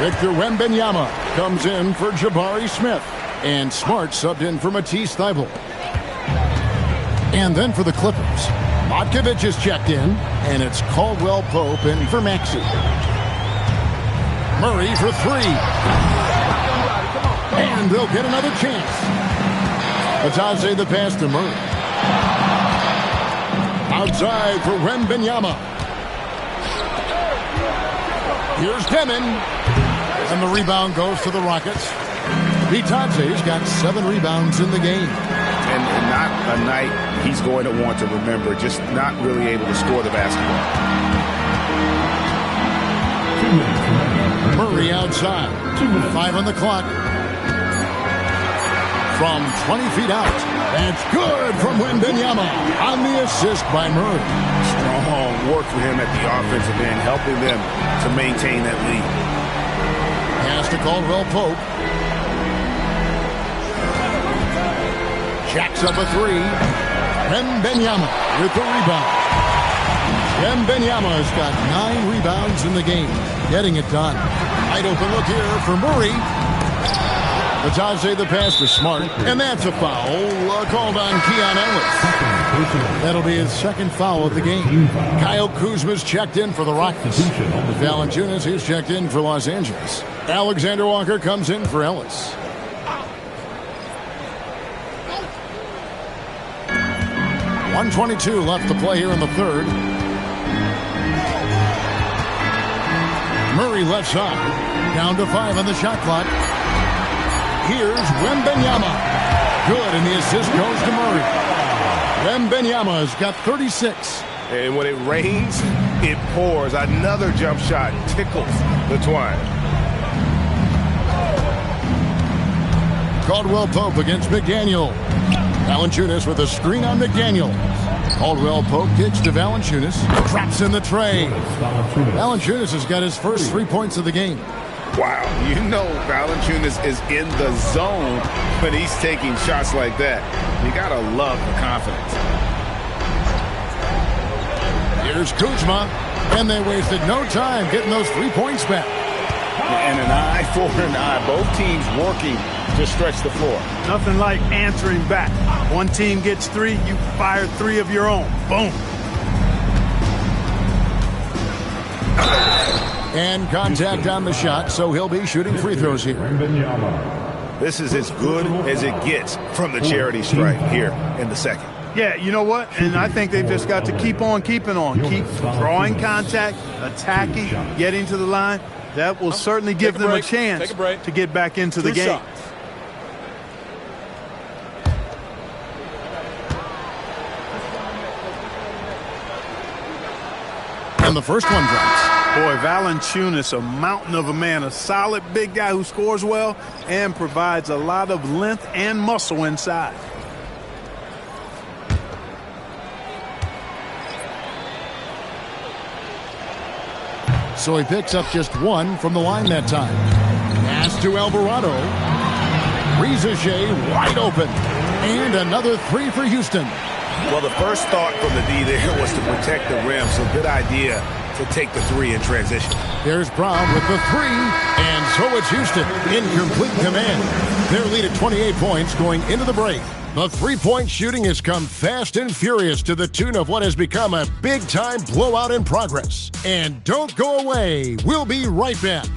Victor Wembanyama comes in for Jabari Smith. And Smart subbed in for Matisse Thybulle. And then for the Clippers, Matkovic is checked in, and it's Caldwell Pope in for Maxey. Murray for 3. And they'll get another chance. Bitadze the pass to Murray. Outside for Wembanyama. Here's Demon. And the rebound goes to the Rockets. Bitadze's got 7 rebounds in the game.
And not a night he's going to want to remember, just not really able to score the basketball.
Murray outside. 5 on the clock. From 20 feet out. That's good from Wembanyama on the assist by Murray.
Strong work for him at the offensive end, helping them to maintain that lead.
Pass to Caldwell Pope. Jacks up a 3. Wembanyama with the rebound. Wembanyama's got 9 rebounds in the game, getting it done. Wide open look here for Murray. Bitadze the pass to Smart, and that's a foul called on Keon Ellis. That'll be his 2nd foul of the game. Kyle Kuzma's checked in for the Rockets. Valanciunas is checked in for Los Angeles. Alexander Walker comes in for Ellis. .122 left to play here in the 3rd. Murray left side, down to 5 on the shot clock. Here's Wembanyama. Good, and the assist goes to Murray. Wembanyama's got 36.
And when it rains, it pours. Another jump shot tickles the twine.
Caldwell Pope against McDaniel. Valanciunas with a screen on McDaniel. Caldwell poke kicks to Valanciunas. Drops in the tray. Valanciunas has got his first 3 points of the game.
Wow, you know Valanciunas is in the zone when he's taking shots like that. You gotta love the confidence.
Here's Kuzma, and they wasted no time getting those 3 points back.
And an eye for an eye. Both teams working to stretch the floor.
Nothing like answering back. One team gets 3, you fire 3 of your own. Boom.
And contact on the shot, so he'll be shooting free throws here.
This is as good as it gets from the charity stripe here in the second.
Yeah, you know what? And I think they've just got to keep on keeping on. Keep drawing contact, attacking, getting to the line. That will certainly give them a chance to get back into the game.
And the first one drops.
Boy, Valanciunas, a mountain of a man, a solid big guy who scores well and provides a lot of length and muscle inside.
So he picks up just 1 from the line that time. Pass to Alvarado. Rizachet wide open. And another 3 for Houston.
Well, the first thought from the D there was to protect the rim, so good idea to take the 3 in transition.
There's Brown with the 3, and so it's Houston in complete command. Their lead at 28 points going into the break. The three-point shooting has come fast and furious to the tune of what has become a big-time blowout in progress. And don't go away. We'll be right back.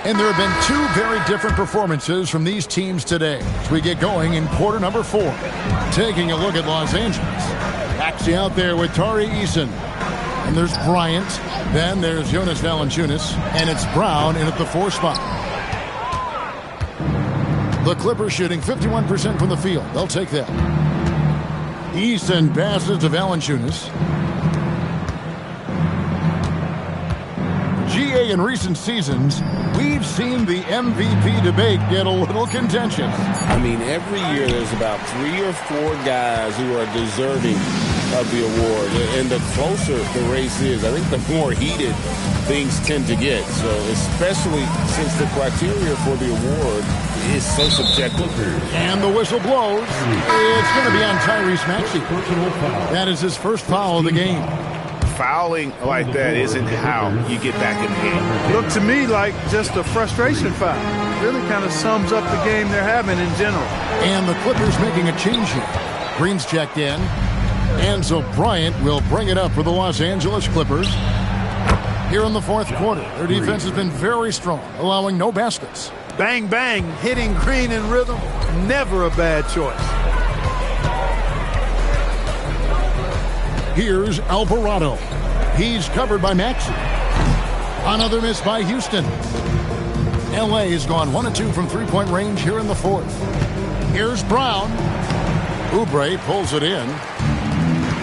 And there have been 2 very different performances from these teams today as we get going in quarter number 4. Taking a look at Los Angeles. Actually out there with Tari Eason. And there's Bryant. Then there's Jonas Valanciunas. And it's Brown in at the 4 spot. The Clippers shooting 51% from the field. They'll take that. Eason passes to Valanciunas. GA in recent seasons, we've seen the MVP debate get a little contentious.
I mean, every year there's about 3 or 4 guys who are deserving of the award. And the closer the race is, I think the more heated things tend to get. So especially since the criteria for the award is so subjective.
And the whistle blows. It's going to be on Tyrese Maxey. That is his first foul of the game.
Fouling like that isn't how you get back in the game.
Looked to me like just a frustration foul. Really kind of sums up the game they're having in general.
And the Clippers making a change here. Green's checked in. And so Bryant will bring it up for the Los Angeles Clippers. Here in the 4th quarter, their defense has been very strong, allowing no baskets.
Bang, bang, hitting Green in rhythm. Never a bad choice.
Here's Alvarado. He's covered by Maxey. Another miss by Houston. LA has gone 1 of 2 from 3-point range here in the 4th. Here's Brown. Oubre pulls it in.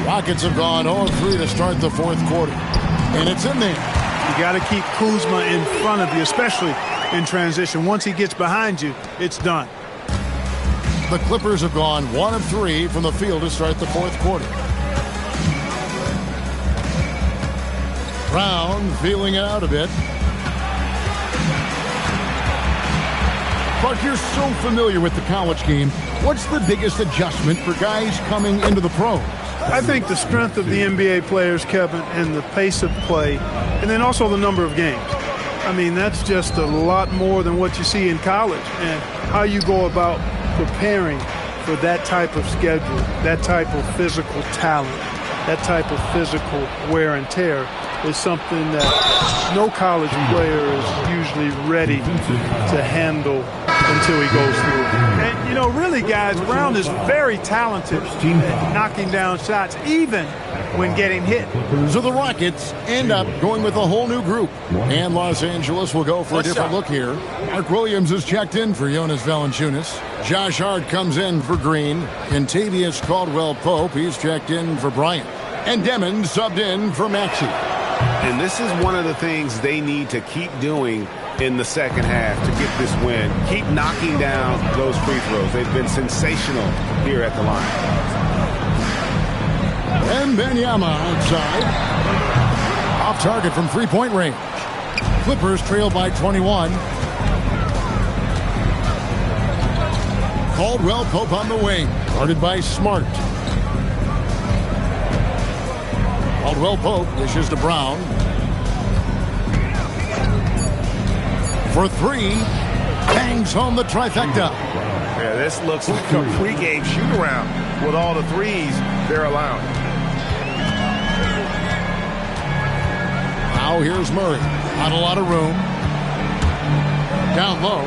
Rockets have gone 0 of 3 to start the 4th quarter. And it's in there.
You got to keep Kuzma in front of you, especially in transition. Once he gets behind you, it's done.
The Clippers have gone 1 of 3 from the field to start the 4th quarter. Brown feeling it out a bit. Clark, you're so familiar with the college game. What's the biggest adjustment for guys coming into the pros?
I think the strength of the NBA players, Kevin, and the pace of play, and then also the number of games. I mean, that's just a lot more than what you see in college, and how you go about preparing for that type of schedule, that type of physical talent, that type of physical wear and tear is something that no college player is usually ready to handle until he goes through. And, you know, really, guys, Brown is very talented at knocking down shots, even when getting hit.
So the Rockets end up going with a whole new group. And Los Angeles will go for a different look here. Mark Williams is checked in for Jonas Valanciunas. Josh Hart comes in for Green. Kentavious Caldwell-Pope, he's checked in for Bryant. And Demon subbed in for Maxey.
And this is one of the things they need to keep doing in the second half to get this win. Keep knocking down those free throws. They've been sensational here at the line.
And Wembanyama outside. Off target from three-point range. Clippers trail by 21. Caldwell-Pope on the wing. Guarded by Smart. Caldwell-Pope dishes to Brown. For three. Bangs home the trifecta.
Yeah, this looks like a pregame shoot-around with all the threes they're allowing.
Now here's Murray. Not a lot of room. Down low.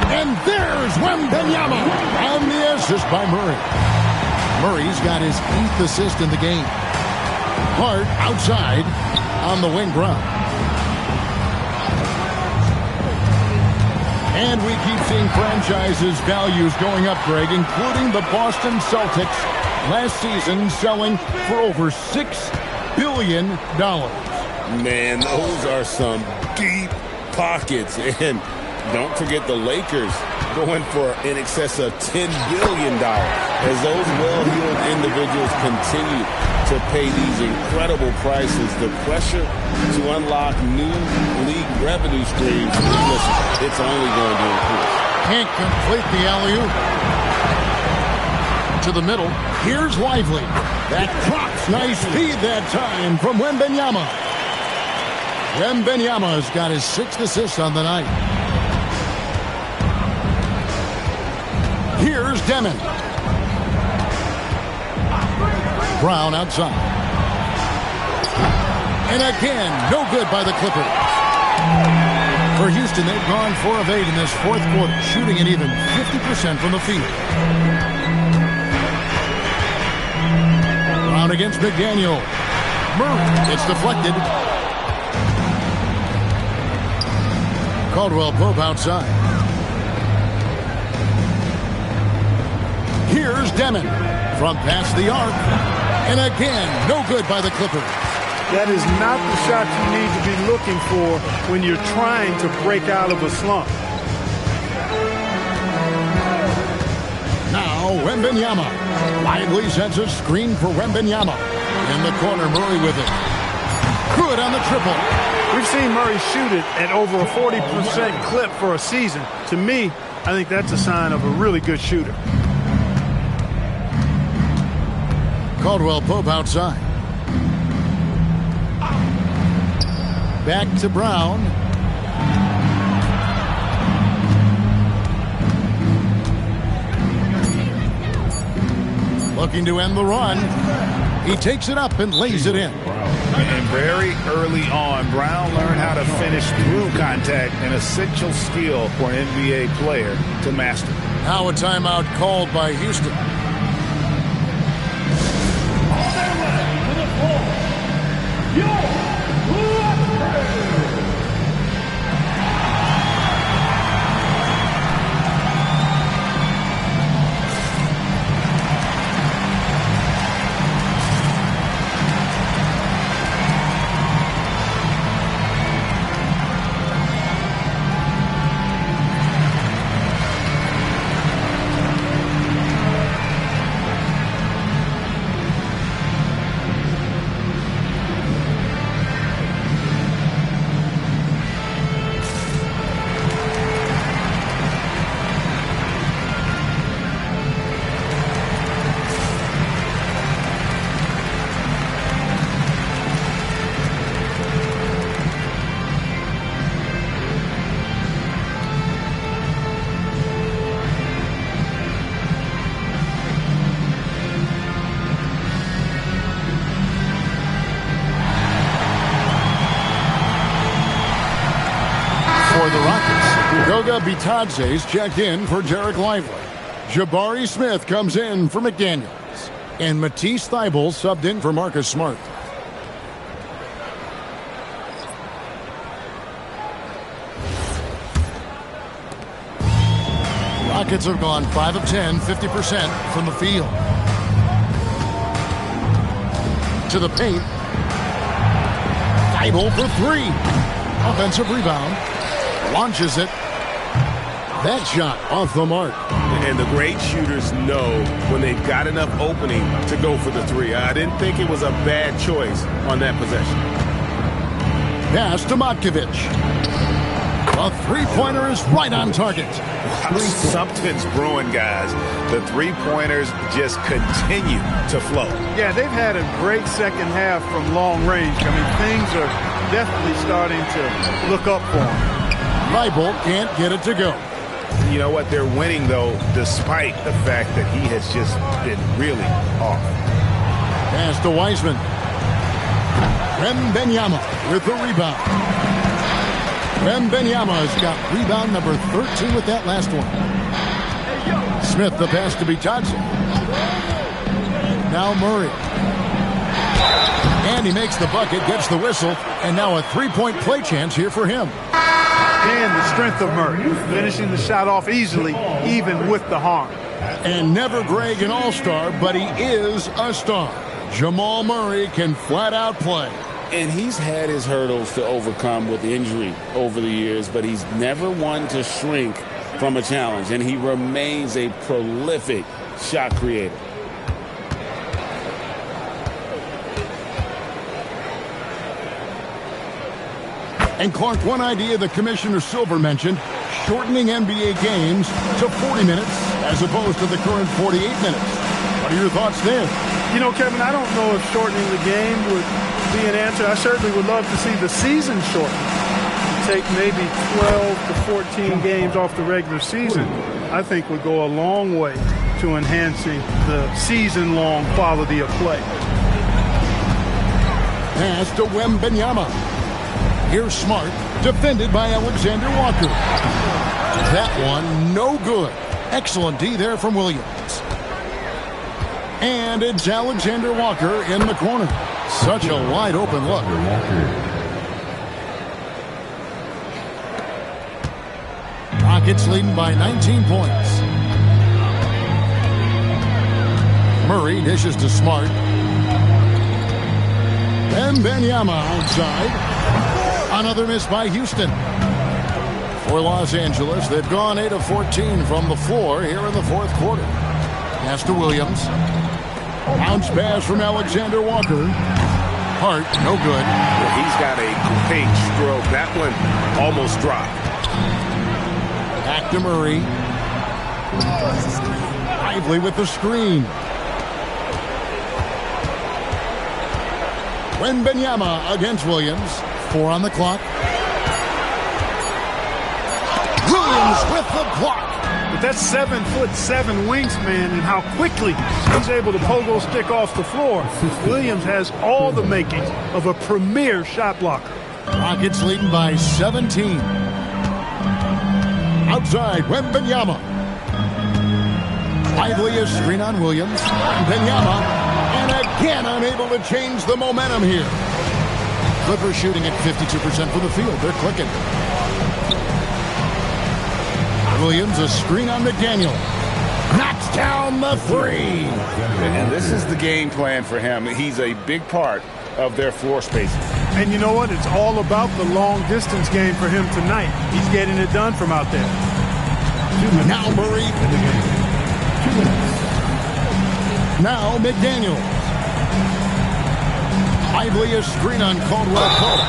And there's Wembanyama on the assist by Murray. Murray's got his 8th assist in the game. Hart outside on the wing. Brown. And we keep seeing franchises' values going up, Greg, including the Boston Celtics last season selling for over $6 billion.
Man, those are some deep pockets. And don't forget the Lakers going for in excess of $10 billion as those well-heeled individuals continue to pay these incredible prices. The pressure to unlock new league revenue streams, listen, it's only going to increase.
Can't complete the alley-oop. To the middle. Here's Lively. That drops. Nice speed that time from Wembanyama. Wembanyama's got his 6th assist on the night. Here's Demon. Brown outside. And again, no good by the Clippers. For Houston, they've gone 4 of 8 in this fourth quarter, shooting an even 50% from the field. Brown against McDaniel. Murray, it's deflected. Caldwell-Pope outside. Here's Demon from past the arc. And again, no good by the Clippers.
That is not the shot you need to be looking for when you're trying to break out of a slump.
Now, Wembanyama. Lively sends a screen for Wembanyama. In the corner, Murray with it. Good on the triple.
We've seen Murray shoot it at over a 40% clip for a season. To me, I think that's a sign of a really good shooter.
Caldwell-Pope outside. Back to Brown. Looking to end the run. He takes it up and lays it in.
And very early on, Brown learned how to finish through contact, an essential skill for an NBA player to master.
Now a timeout called by Houston. Goga Bitadze's checked in for Derek Lively. Jabari Smith comes in for McDaniels. And Matisse Thybulle subbed in for Marcus Smart. Rockets have gone 5 of 10, 50% from the field. To the paint. Thybulle for 3. Offensive rebound. Launches it. That shot off the mark.
And the great shooters know when they've got enough opening to go for the 3. I didn't think it was a bad choice on that possession.
Pass to Matkovic. A three-pointer is right on target.
Something's brewing, guys. The three-pointers just continue to flow.
Yeah, they've had a great second half from long range. I mean, things are definitely starting to look up for them.
Thybulle can't get it to go.
You know what? They're winning, though, despite the fact that he has just been really off.
Pass to Wiseman. Wembanyama with the rebound. Wembanyama has got rebound number 13 with that last one. Smith the pass to Bitadze. Now Murray. And he makes the bucket, gets the whistle, and now a three-point play chance here for him.
And the strength of Murray, finishing the shot off easily, even with the harm.
And never Greg an all-star, but he is a star. Jamal Murray can flat out play.
And he's had his hurdles to overcome with injury over the years, but he's never one to shrink from a challenge, and he remains a prolific shot creator.
And Clark, one idea that Commissioner Silver mentioned, shortening NBA games to 40 minutes as opposed to the current 48 minutes. What are your thoughts there?
You know, Kevin, I don't know if shortening the game would be an answer. I certainly would love to see the season shortened. Take maybe 12 to 14 games off the regular season, I think would go a long way to enhancing the season-long quality of play.
Pass to Wembanyama. Here's Smart, defended by Alexander Walker. That one, no good. Excellent D there from Williams. And it's Alexander Walker in the corner. Such a wide open look. Rockets leading by 19 points. Murray dishes to Smart. Wembanyama outside. Another miss by Houston. For Los Angeles, they've gone 8 of 14 from the floor here in the fourth quarter. Pass to Williams. Bounce pass from Alexander Walker. Hart, no good.
Well, he's got a great stroke. That one almost dropped.
Back to Murray. Lively with the screen. Wembanyama against Williams. 4 on the clock. Williams with the block.
But that's 7'7" wingspan, and how quickly he's able to pogo stick off the floor. Williams has all the makings of a premier shot blocker.
Rockets leading by 17. Outside, Wembanyama. Lively a screen on Williams. Wembanyama. And again, unable to change the momentum here. Clippers shooting at 52% from the field. They're clicking. Williams, a screen on McDaniel. Knocks down the 3.
And this is the game plan for him. He's a big part of their floor spacing.
And you know what? It's all about the long distance game for him tonight. He's getting it done from out there.
Now Murray. Now McDaniel. Lively a screen on Caldwell-Pope.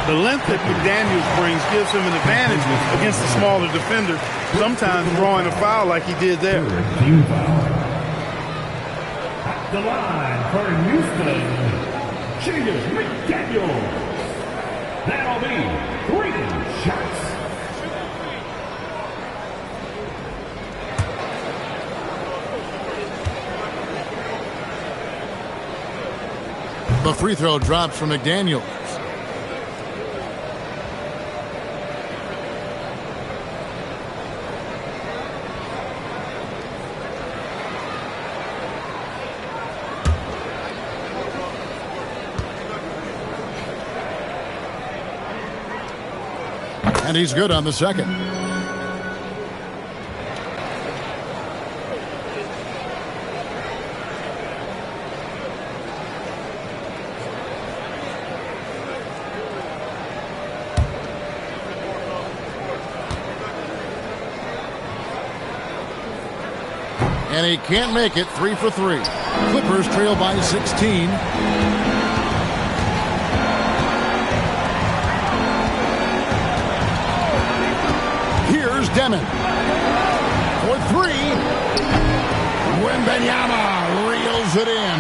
The length that McDaniels brings gives him an advantage against the smaller defender, sometimes drawing a foul like he did there.
Team foul. At the line for Houston, James McDaniels. That'll be 3 shots.
The free throw drops from McDaniels. And he's good on the second. And he can't make it. 3 for 3. Clippers trail by 16. Here's Demon for 3. Wembanyama reels it in.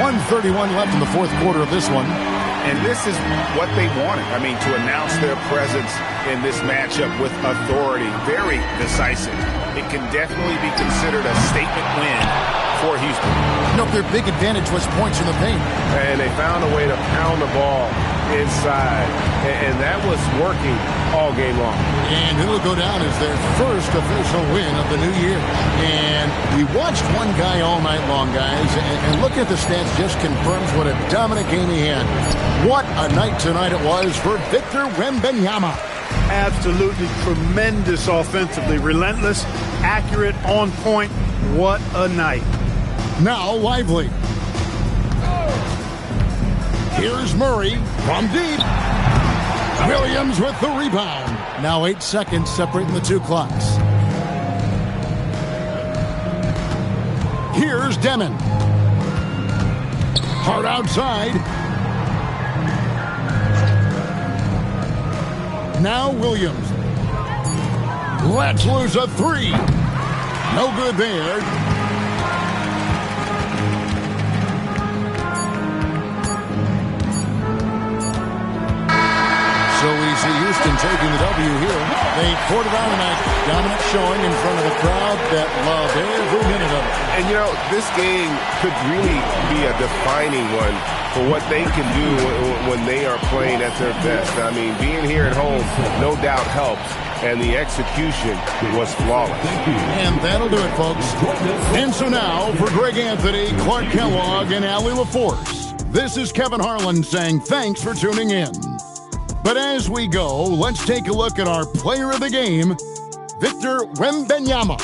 1:31 left in the fourth quarter of this one.
And this is what they wanted. I mean, to announce their presence in this matchup with authority, very decisive. It can definitely be considered a statement win for Houston.
You know, their big advantage was points in the paint.
And they found a way to pound the ball inside. And that was working all game long.
And it'll go down as their first official win of the new year. And we watched one guy all night long, guys. And look at the stats, just confirms what a dominant game he had. What a night tonight it was for Victor Wembanyama.
Absolutely tremendous offensively. Relentless, accurate, on point. What a night.
Now Lively. Here's Murray from deep. Williams with the rebound. Now 8 seconds separating the two clocks. Here's Demon. Hard outside. Now Williams. Let's lose a 3. No good there. So we see Houston taking the W here. They poured it on tonight. Dominant showing in front of a crowd that loved every minute of it.
And, you know, this game could really be a defining one for what they can do when they are playing at their best. I mean, being here at home no doubt helps, and the execution was flawless.
And that'll do it, folks. And so now, for Greg Anthony, Clark Kellogg, and Allie LaForce, this is Kevin Harlan saying thanks for tuning in. But as we go, let's take a look at our player of the game, Victor Wembanyama.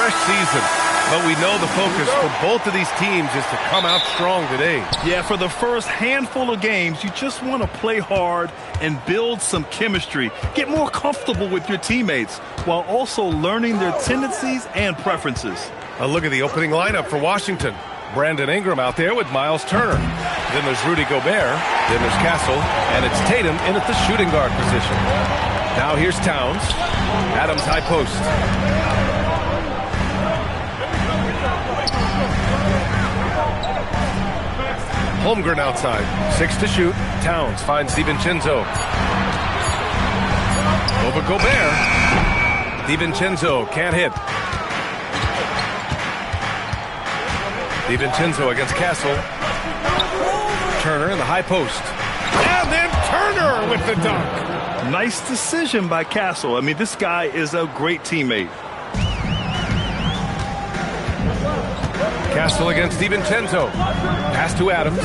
fresh season. But we know the focus for both of these teams is to come out strong today.
Yeah, for the first handful of games, you just want to play hard and build some chemistry. Get more comfortable with your teammates while also learning their tendencies and preferences.
A look at the opening lineup for Washington. Brandon Ingram out there with Miles Turner. Then there's Rudy Gobert. Then there's Castle. And it's Tatum in at the shooting guard position. Now here's Towns. Adams high post. Holmgren outside. 6 to shoot. Towns finds DiVincenzo. Over Gobert. DiVincenzo can't hit. DiVincenzo against Castle. Turner in the high post. And then Turner with the dunk.
Nice decision by Castle. I mean, this guy is a great teammate.
Castle against DiVincenzo. Pass to Adams.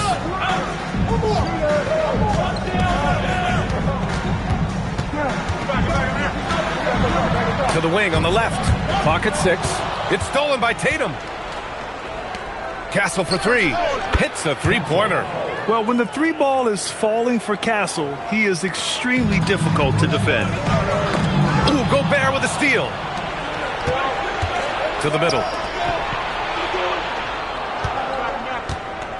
To the wing on the left. Clock at 6. It's stolen by Tatum. Castle for 3. Hits a three-pointer.
Well, when the 3 ball is falling for Castle, he is extremely difficult to defend.
Ooh, Gobert with a steal. To the middle.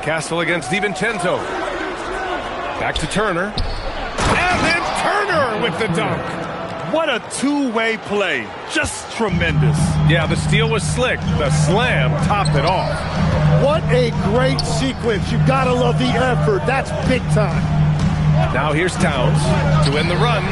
Castle against DiVincenzo. Back to Turner. And then Turner with the dunk.
What a two-way play. Just tremendous.
Yeah, the steal was slick. The slam topped it off.
What a great sequence. You gotta love the effort. That's big time.
Now here's Towns to end the run.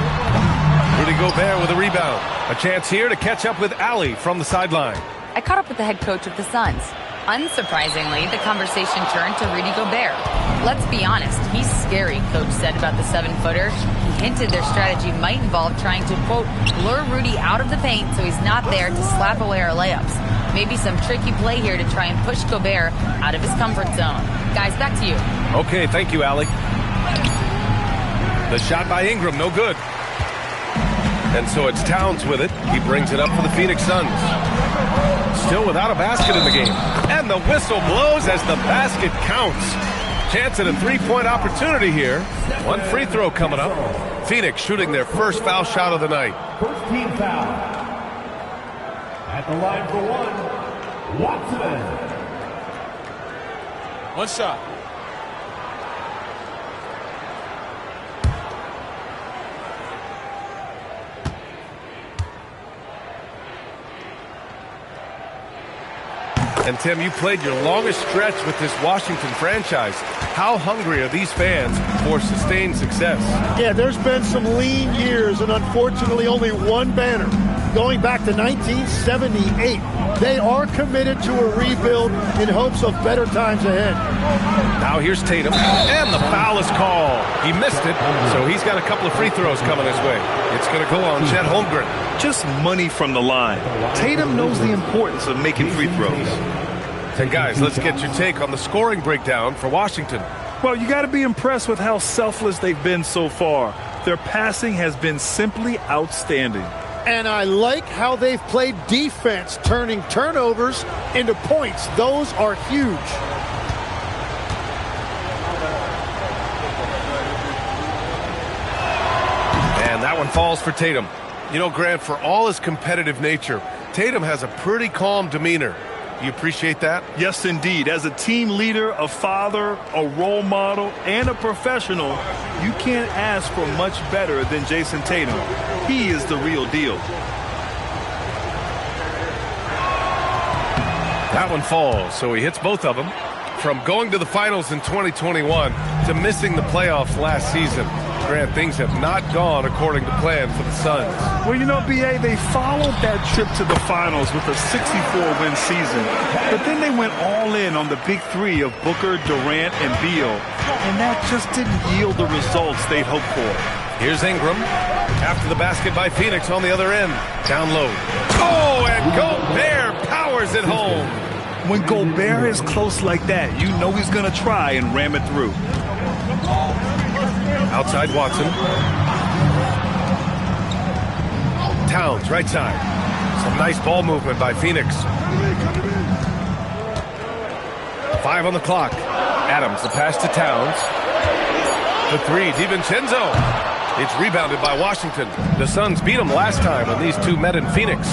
Rudy Gobert with a rebound. A chance here to catch up with Allie from the sideline.
I caught up with the head coach of the Suns. Unsurprisingly, the conversation turned to Rudy Gobert. Let's be honest, he's scary, Coach said about the 7-footer. He hinted their strategy might involve trying to, quote, lure Rudy out of the paint so he's not there to slap away our layups. Maybe some tricky play here to try and push Gobert out of his comfort zone. Guys, back to you.
Okay, thank you, Allie. The shot by Ingram, no good. And so it's Towns with it. He brings it up for the Phoenix Suns. Still without a basket in the game. And the whistle blows as the basket counts. Chance at a three-point opportunity here. One free throw coming up. Phoenix shooting their first foul shot of the night.
First team foul. At the line for 1, Watson.
One shot.
And Tim, you played your longest stretch with this Washington franchise. How hungry are these fans for sustained success?
Yeah, there's been some lean years and unfortunately only one banner. Going back to 1978, they are committed to a rebuild in hopes of better times ahead.
Now here's Tatum, and the foul is called. He missed it, so he's got a couple of free throws coming his way. It's going to go on Chet Holmgren.
Just money from the line. Tatum knows the importance of making free throws.
And guys, let's get your take on the scoring breakdown for Washington.
Well, you got to be impressed with how selfless they've been so far. Their passing has been simply outstanding.
And I like how they've played defense, turning turnovers into points. Those are huge.
And that one falls for Tatum. You know, Grant, for all his competitive nature, Tatum has a pretty calm demeanor. You appreciate that?
Yes, indeed. As a team leader, a father, a role model, and a professional, you can't ask for much better than Jason Tatum. He is the real deal.
That one falls, so he hits both of them. From going to the finals in 2021 to missing the playoffs last season, Grant, things have not gone according to plan for the Suns.
Well, you know, B.A., they followed that trip to the finals with a 64-win season. But then they went all in on the big three of Booker, Durant, and Beal. And that just didn't yield the results they'd hoped for.
Here's Ingram. After the basket by Phoenix on the other end. Down low. Oh, and Gobert powers it home.
When Gobert is close like that, you know he's going to try and ram it through.
Outside Watson. Towns, right side. Some nice ball movement by Phoenix. 5 on the clock. Adams, the pass to Towns. The three, DiVincenzo. It's rebounded by Washington. The Suns beat them last time when these two met in Phoenix.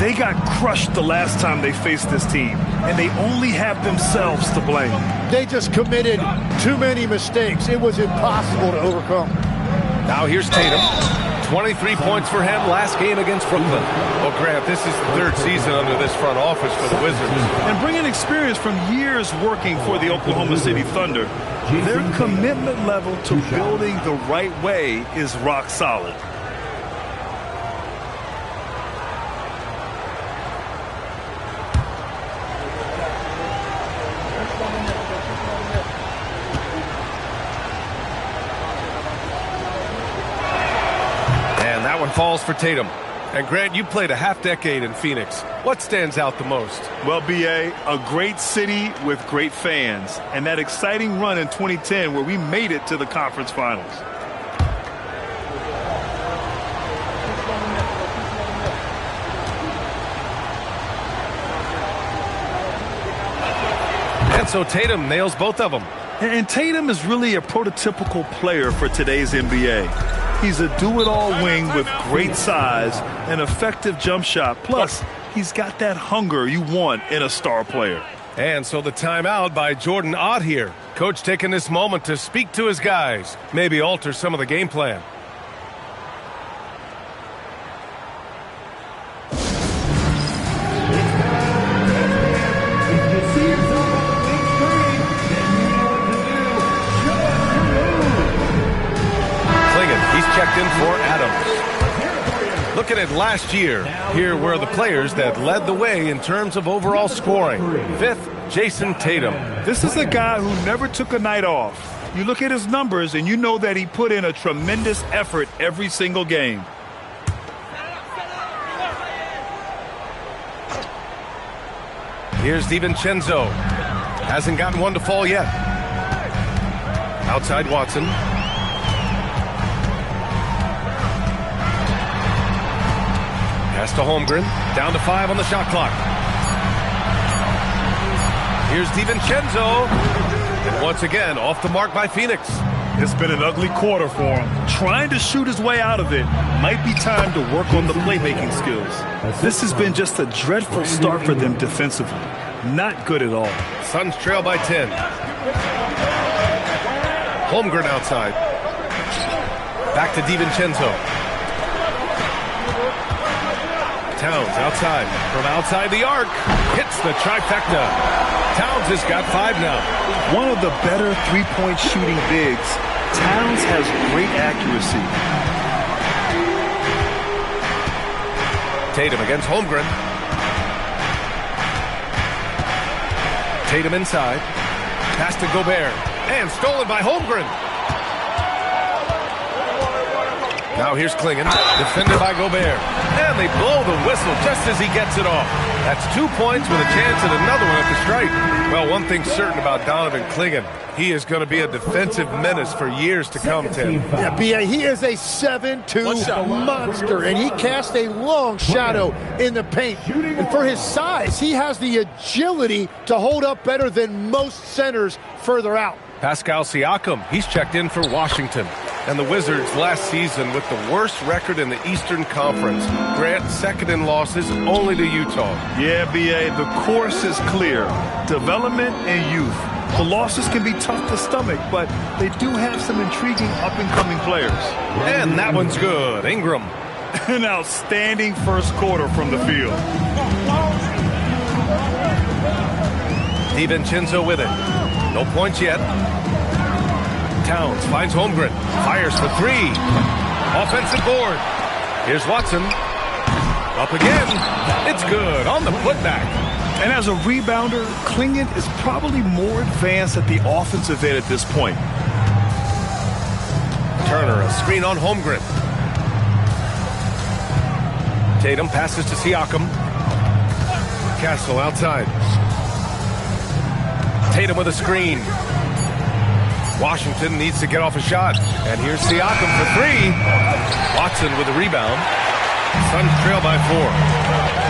They got crushed the last time they faced this team, and they only have themselves to blame.
They just committed too many mistakes. It was impossible to overcome.
Now here's Tatum. 23 points for him last game against Brooklyn. Well, Grant, this is the third season under this front office for the Wizards.
And bringing experience from years working for the Oklahoma City Thunder, their commitment level to building the right way is rock solid.
Falls for Tatum. And Grant, you played a half-decade in Phoenix. What stands out the most?
Well, B.A., a great city with great fans, and that exciting run in 2010 where we made it to the conference finals.
And so Tatum nails both of them.
And Tatum is really a prototypical player for today's NBA. He's a do-it-all wing with great size, an effective jump shot. Plus, he's got that hunger you want in a star player.
And so the timeout by Jordan Ott here. Coach taking this moment to speak to his guys, maybe alter some of the game plan. Checked in for Adams. Looking at last year, here were the players that led the way in terms of overall scoring. 5th, Jason Tatum.
This is a guy who never took a night off. You look at his numbers and you know that he put in a tremendous effort every single game.
Here's DiVincenzo. Hasn't gotten one to fall yet. Outside Watson. Pass to Holmgren. Down to 5 on the shot clock. Here's DiVincenzo. And once again, off the mark by Phoenix.
It's been an ugly quarter for him. Trying to shoot his way out of it. Might be time to work on the playmaking skills. This has been just a dreadful start for them defensively. Not good at all.
Suns trail by 10. Holmgren outside. Back to DiVincenzo. Towns outside. From outside the arc. Hits the trifecta. Towns has got 5 now.
One of the better three-point shooting bigs. Towns has great accuracy.
Tatum against Holmgren. Tatum inside. Pass to Gobert. And stolen by Holmgren. Now here's Klingon, defended by Gobert. And they blow the whistle just as he gets it off. That's 2 points with a chance at another one at the stripe. Well, one thing's certain about Donovan Klingon. He is going to be a defensive menace for years to come, Tim.
Yeah, B.A., he is a 7'2" monster, and he casts a long shadow in the paint. And for his size, he has the agility to hold up better than most centers further out.
Pascal Siakam, he's checked in for Washington. And the Wizards last season with the worst record in the Eastern Conference. Grant, second in losses only to Utah.
Yeah, B.A., the course is clear. Development and youth. The losses can be tough to stomach, but they do have some intriguing up-and-coming players.
And that one's good. Ingram.
An outstanding first quarter from the field.
DiVincenzo with it. No points yet. Towns finds Holmgren. Fires for 3. Offensive board. Here's Watson. Up again. It's good on the putback.
And as a rebounder, Klingon is probably more advanced at the offensive end at this point.
Turner, a screen on Holmgren. Tatum passes to Siakam. Castle outside. Tatum with a screen. Washington needs to get off a shot. And here's Siakam for 3. Watson with a rebound. Suns trail by 4.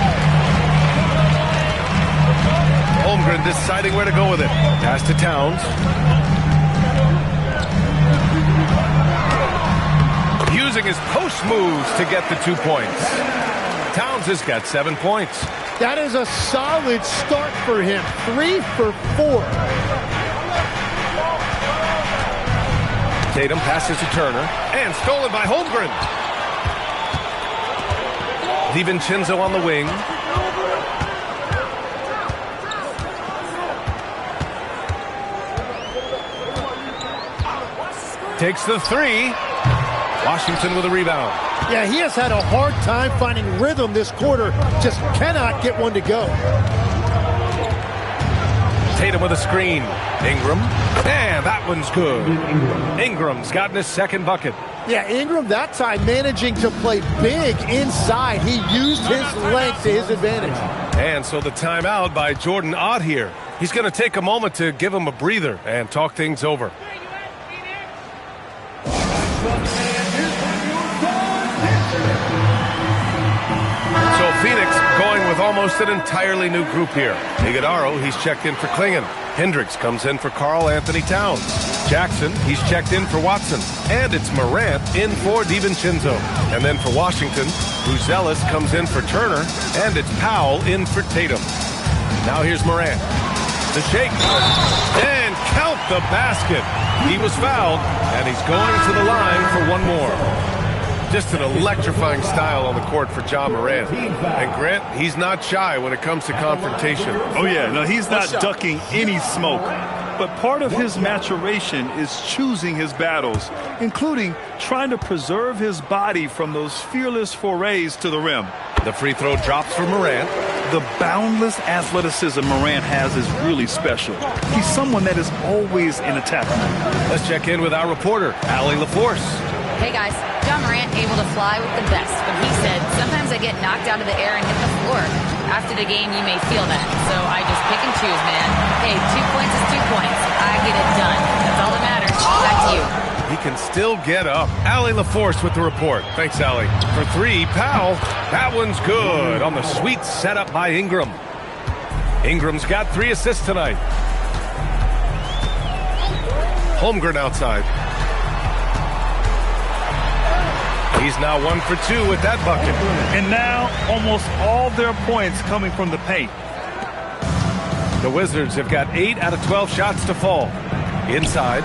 deciding where to go with it. Pass to Towns. Using his post moves to get the 2 points. Towns has got 7 points.
That is a solid start for him. 3 for 4.
Tatum passes to Turner. And stolen by Holmgren. DiVincenzo on the wing. Takes the 3. Washington with a rebound.
Yeah, he has had a hard time finding rhythm this quarter. Just cannot get one to go.
Tatum with a screen. Ingram. And that one's good. Ingram's gotten his second bucket.
Yeah, Ingram that time managing to play big inside. He used his length to his advantage.
And so the timeout by Jordan Ott here. He's going to take a moment to give him a breather and talk things over. So Phoenix going with almost an entirely new group here. Iguodaro, he's checked in for Klingon. Hendricks comes in for Karl Anthony Towns. Jackson, he's checked in for Watson. And it's Morant in for DiVincenzo. And then for Washington, Buzelis comes in for Turner. And it's Powell in for Tatum. Now here's Morant. The shake. And count the basket. He was fouled, and he's going to the line for one more. Just an electrifying style on the court for Ja Morant. And Grant, he's not shy when it comes to confrontation.
Oh, yeah. No, he's not ducking any smoke. But part of his maturation is choosing his battles, including trying to preserve his body from those fearless forays to the rim.
The free throw drops for Morant.
The boundless athleticism Morant has is really special. He's someone that is always in attack.
Let's check in with our reporter, Allie LaForce.
Hey guys, Ja Morant able to fly with the best, but he said, sometimes I get knocked out of the air and hit the floor. After the game, you may feel that, so I just pick and choose, man. Hey, 2 points is 2 points. I get it done. That's all that matters. Back to you.
He can still get up. Allie LaForce with the report. Thanks, Allie. For 3, Powell. That one's good on the sweet setup by Ingram. Ingram's got 3 assists tonight. Holmgren outside. He's now 1 for 2 with that bucket.
And now almost all their points coming from the paint.
The Wizards have got 8 out of 12 shots to fall. Inside.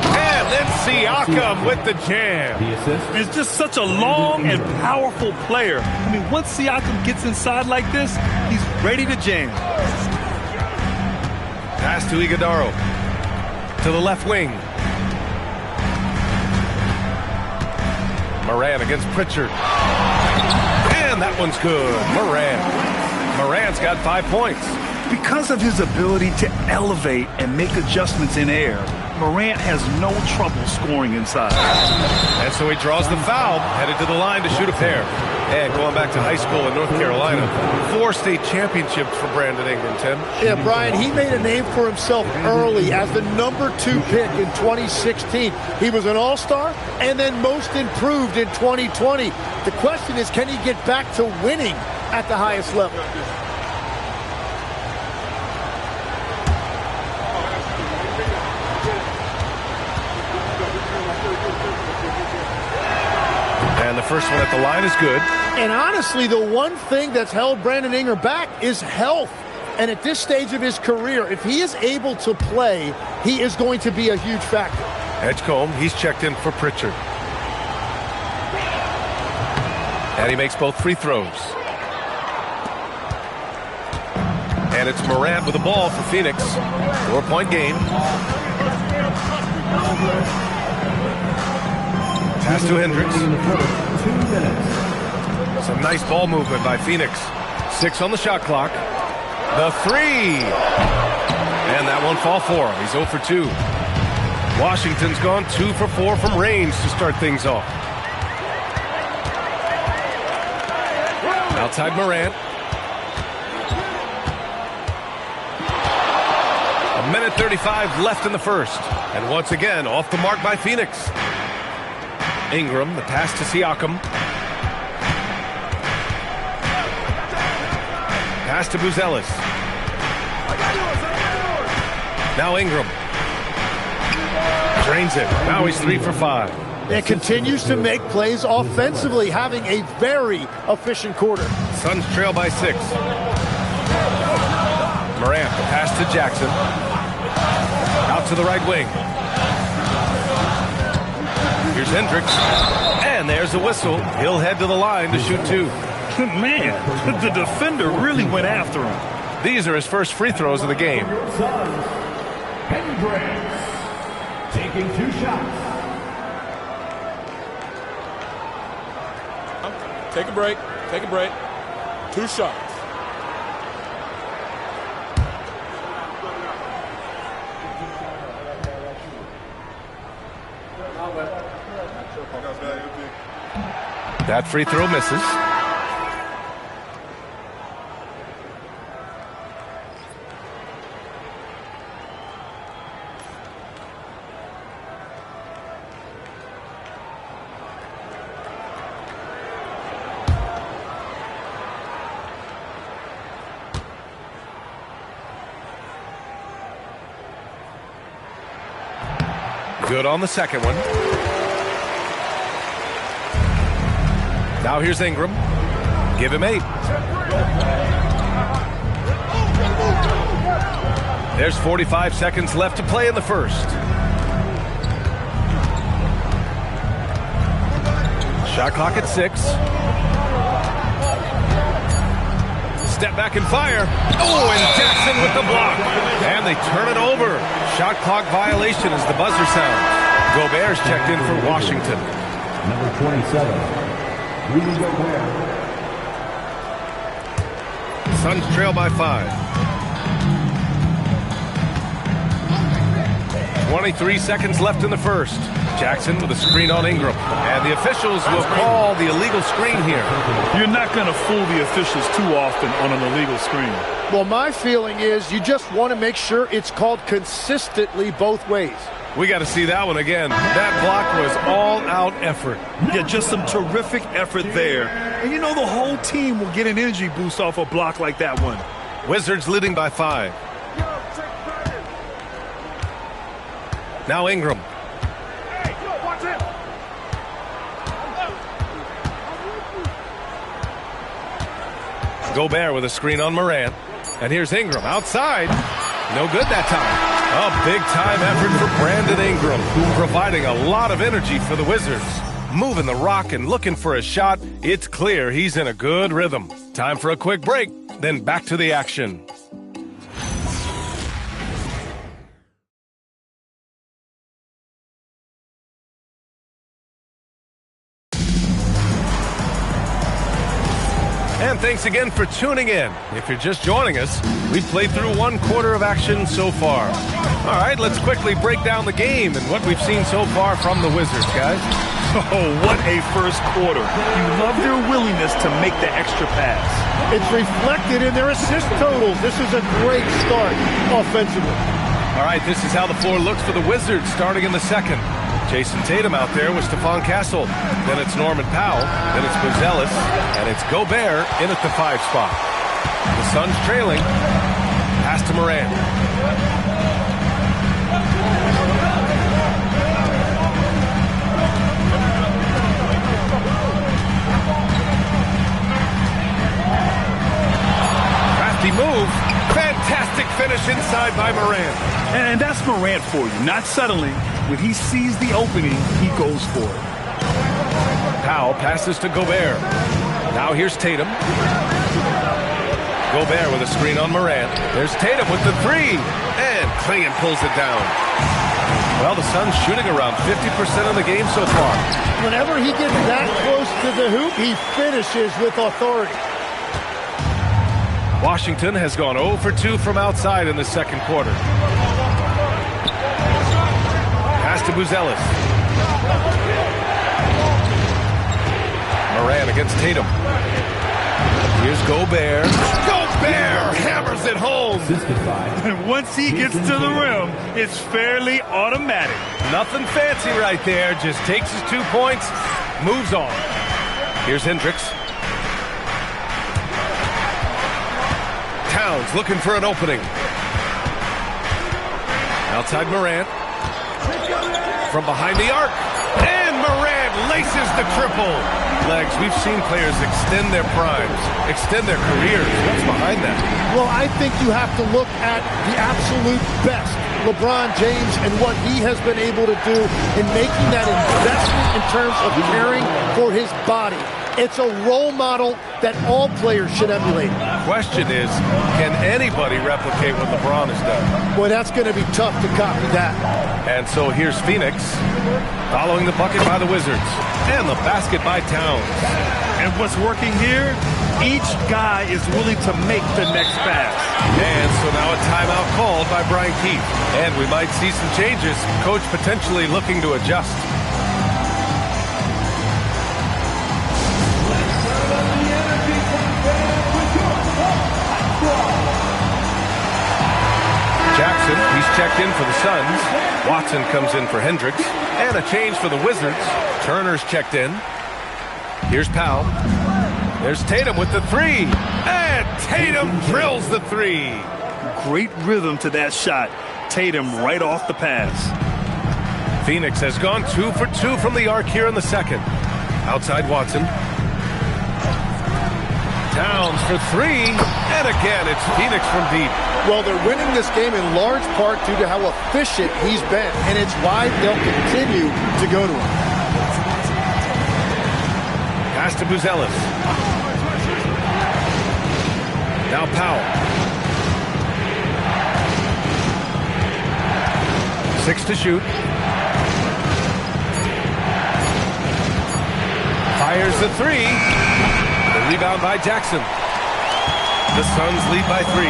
And then Siakam with the jam.
It's just such a long and powerful player. I mean, once Siakam gets inside like this, he's ready to jam.
Pass to Iguodaro. To the left wing. Morant against Pritchard. And that one's good. Morant's got 5 points.
Because of his ability to elevate and make adjustments in air, Morant has no trouble scoring inside.
And so he draws the foul, headed to the line to shoot a pair. And going back to high school in North Carolina, 4 state championships for Brandon Ingram, Tim.
Yeah, Brian, he made a name for himself early as the #2 pick in 2016. He was an all-star and then most improved in 2020. The question is, can he get back to winning at the highest level?
And the first one at the line is good.
And honestly, the one thing that's held Brandon Ingram back is health. And at this stage of his career, if he is able to play, he is going to be a huge factor.
Edgecombe, he's checked in for Pritchard. And he makes both free throws. And it's Morant with the ball for Phoenix. 4-point game. Pass to Hendricks. Some nice ball movement by Phoenix. 6 on the shot clock. The 3. And that won't fall for him. He's 0 for 2. Washington's gone 2 for 4 from range to start things off. Outside Morant. 1:35 left in the first. And once again, off the mark by Phoenix. Ingram, the pass to Siakam. Pass to Buzelis. Now Ingram. Drains it. Now he's 3 for 5.
And continues to make plays offensively, having a very efficient quarter.
Suns trail by 6. Morant, the pass to Jackson. Out to the right wing. Here's Hendricks. And there's a whistle. He'll head to the line to shoot 2.
Man, the defender really went after him.
These are his first free throws of the game.
Hendricks taking 2 shots.
Take a break. Take a break. 2 shots.
That free throw misses. Good on the second one. Now here's Ingram. Give him 8. There's 45 seconds left to play in the first. Shot clock at 6. Step back and fire. Oh, and Jackson with the block. And they turn it over. Shot clock violation as the buzzer sounds. Gobert's checked in for Washington.
Number 27. Rudy Gobert.
Suns trail by 5. 23 seconds left in the first. Jackson with a screen on Ingram. And the officials will call the illegal screen here.
You're not going to fool the officials too often on an illegal screen.
Well, my feeling is you just want to make sure it's called consistently both ways.
We got to see that one again. That block was all-out effort.
Yeah, just some terrific effort there. And you know the whole team will get an energy boost off a block like that one.
Wizards leading by 5. Now Ingram. Gobert with a screen on Morant. And here's Ingram outside. No good that time. A big-time effort for Brandon Ingram, providing a lot of energy for the Wizards. Moving the rock and looking for a shot. It's clear he's in a good rhythm. Time for a quick break, then back to the action. And thanks again for tuning in. If you're just joining us, we've played through 1 quarter of action so far. All right, let's quickly break down the game and what we've seen so far from the Wizards, guys.
Oh, what a first quarter. You love their willingness to make the extra pass.
It's reflected in their assist totals. This is a great start offensively.
All right, this is how the floor looks for the Wizards starting in the second. Jason Tatum out there with Stephon Castle. Then it's Norman Powell. Then it's Buzelis. And it's Gobert in at the 5 spot. The Suns trailing. Pass to Morant. Crafty move. Fantastic finish inside by Morant.
And that's Morant for you. Not settling. When he sees the opening, he goes for it.
Powell passes to Gobert. Now here's Tatum. Gobert with a screen on Morant. There's Tatum with the 3. And Clingan pulls it down. Well, the Suns shooting around 50% of the game so far.
Whenever he gets that close to the hoop, he finishes with authority.
Washington has gone 0 for 2 from outside in the second quarter. Pass to Buzelis. Morant against Tatum. Here's Gobert. Gobert hammers it home.
And once he gets to the rim, it's fairly automatic.
Nothing fancy right there. Just takes his 2 points, moves on. Here's Hendricks. Towns looking for an opening. Outside Morant. From behind the arc. And Morant laces the triple. Legs, we've seen players extend their primes, extend their careers. What's behind that?
Well, I think you have to look at the absolute best. LeBron James and what he has been able to do in making that investment in terms of caring for his body. It's a role model that all players should emulate.
Question is, can anybody replicate what LeBron has done?
Boy, that's going to be tough to copy that.
And so here's Phoenix, following the bucket by the Wizards, and the basket by Towns.
And what's working here? Each guy is willing to make the next pass.
And so now a timeout called by Brian Keefe. And we might see some changes. Coach potentially looking to adjust. Jackson, he's checked in for the Suns. Watson comes in for Hendricks. And a change for the Wizards. Turner's checked in. Here's Powell. There's Tatum with the three. And Tatum drills the three.
Great rhythm to that shot. Tatum right off the pass.
Phoenix has gone 2 for 2 from the arc here in the second. Outside Watson. Towns for three. And again, it's Phoenix from deep.
Well, they're winning this game in large part due to how efficient he's been, and it's why they'll continue to go to him.
Pass to Buzelis. Now Powell. 6 to shoot. Fires the three. The rebound by Jackson. The Suns lead by 3.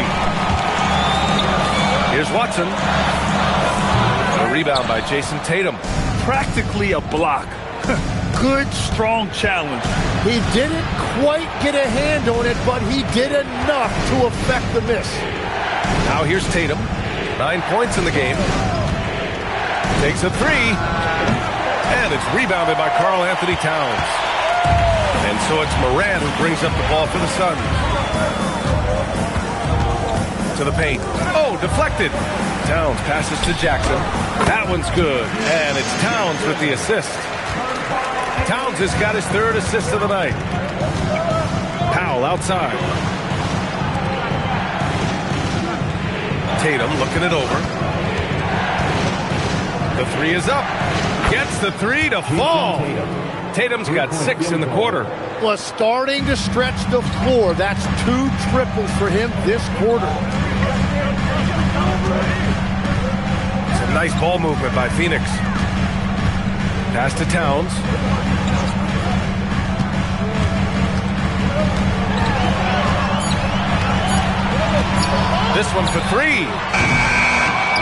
Here's Watson. A rebound by Jason Tatum.
Practically a block. Good, strong challenge.
He didn't quite get a hand on it, but he did enough to affect the miss.
Now here's Tatum. 9 points in the game. Takes a three. And it's rebounded by Karl Anthony Towns. And so it's Morant who brings up the ball for the Suns. To the paint. Oh, deflected. Towns passes to Jackson. That one's good. And it's Towns with the assist. Towns has got his 3rd assist of the night. Powell outside. Tatum looking it over. The three is up. Gets the three to fall. Tatum's got 6 in the quarter.
Was starting to stretch the floor. That's 2 triples for him this quarter.
Some nice ball movement by Phoenix. Pass to Towns. This one for 3.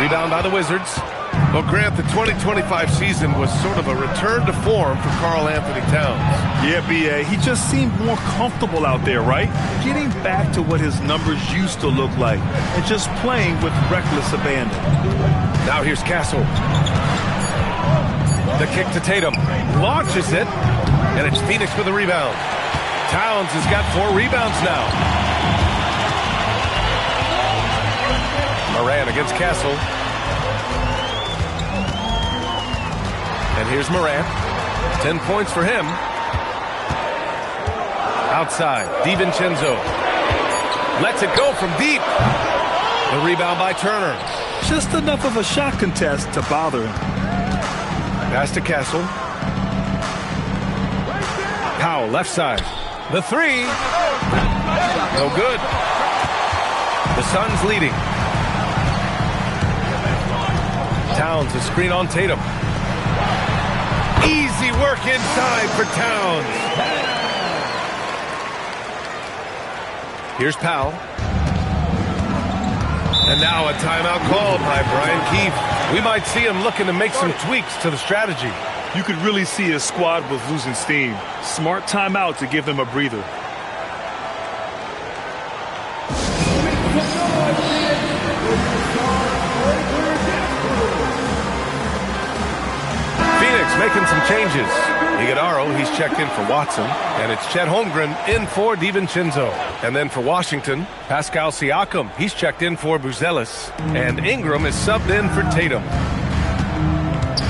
Rebound by the Wizards. Well, Grant, the 2025 season was sort of a return to form for Karl Anthony Towns.
Yeah, B.A., he just seemed more comfortable out there, right? Getting back to what his numbers used to look like and just playing with reckless abandon.
Now here's Castle. The kick to Tatum. Launches it, and it's Phoenix with the rebound. Towns has got 4 rebounds now. Morant against Castle. And here's Morant. 10 points for him. Outside, DiVincenzo. Lets it go from deep. The rebound by Turner.
Just enough of a shot contest to bother him.
Pass to Castle. Powell, left side. The three. No good. The Suns leading. Towns, a screen on Tatum. Easy work inside for Towns. Here's Powell. And now a timeout called by Brian Keefe. We might see him looking to make some tweaks to the strategy.
You could really see his squad was losing steam. Smart timeout to give them a breather.
Phoenix making some changes. Iguodaro, he's checked in for Watson. And it's Chet Holmgren in for DiVincenzo. And then for Washington, Pascal Siakam, he's checked in for Buzelis. And Ingram is subbed in for Tatum.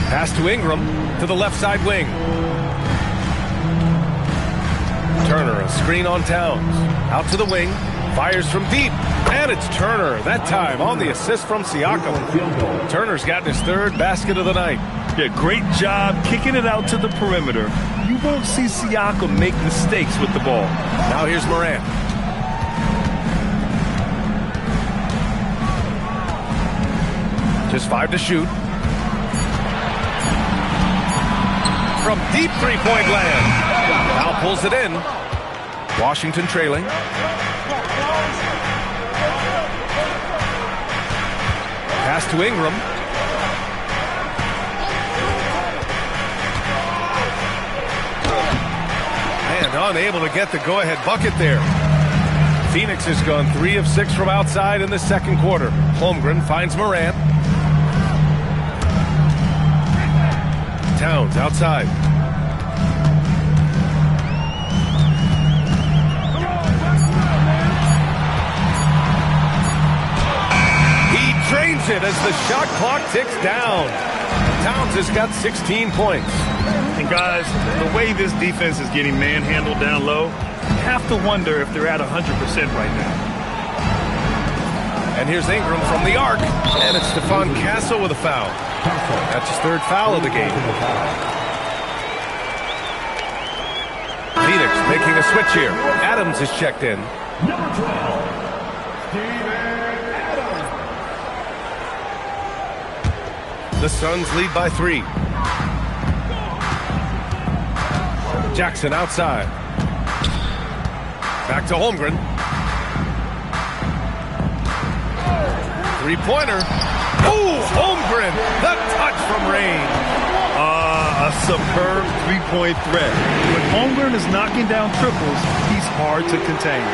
Pass to Ingram to the left side wing. Turner, a screen on Towns. Out to the wing. Fires from deep. And it's Turner, that time on the assist from Siakam. Turner's gotten his third basket of the night.
Yeah, great job kicking it out to the perimeter. You won't see Siakam make mistakes with the ball.
Now here's Morant. Just 5 to shoot. From deep three-point land. Now pulls it in. Washington trailing. Pass to Ingram. And unable to get the go-ahead bucket there. Phoenix has gone 3 of 6 from outside in the second quarter. Holmgren finds Morant. Towns outside. Drains it as the shot clock ticks down. Towns has got 16 points.
And guys, the way this defense is getting manhandled down low, you have to wonder if they're at 100% right now.
And here's Ingram from the arc. And it's Stephon Castle with a foul. That's his third foul of the game. Phoenix making a switch here. Adams is checked in.
Number 12.
The Suns lead by 3. Jackson outside. Back to Holmgren. Three-pointer. Ooh, Holmgren. The touch from range.
A superb three-point threat. When Holmgren is knocking down triples, he's hard to contain.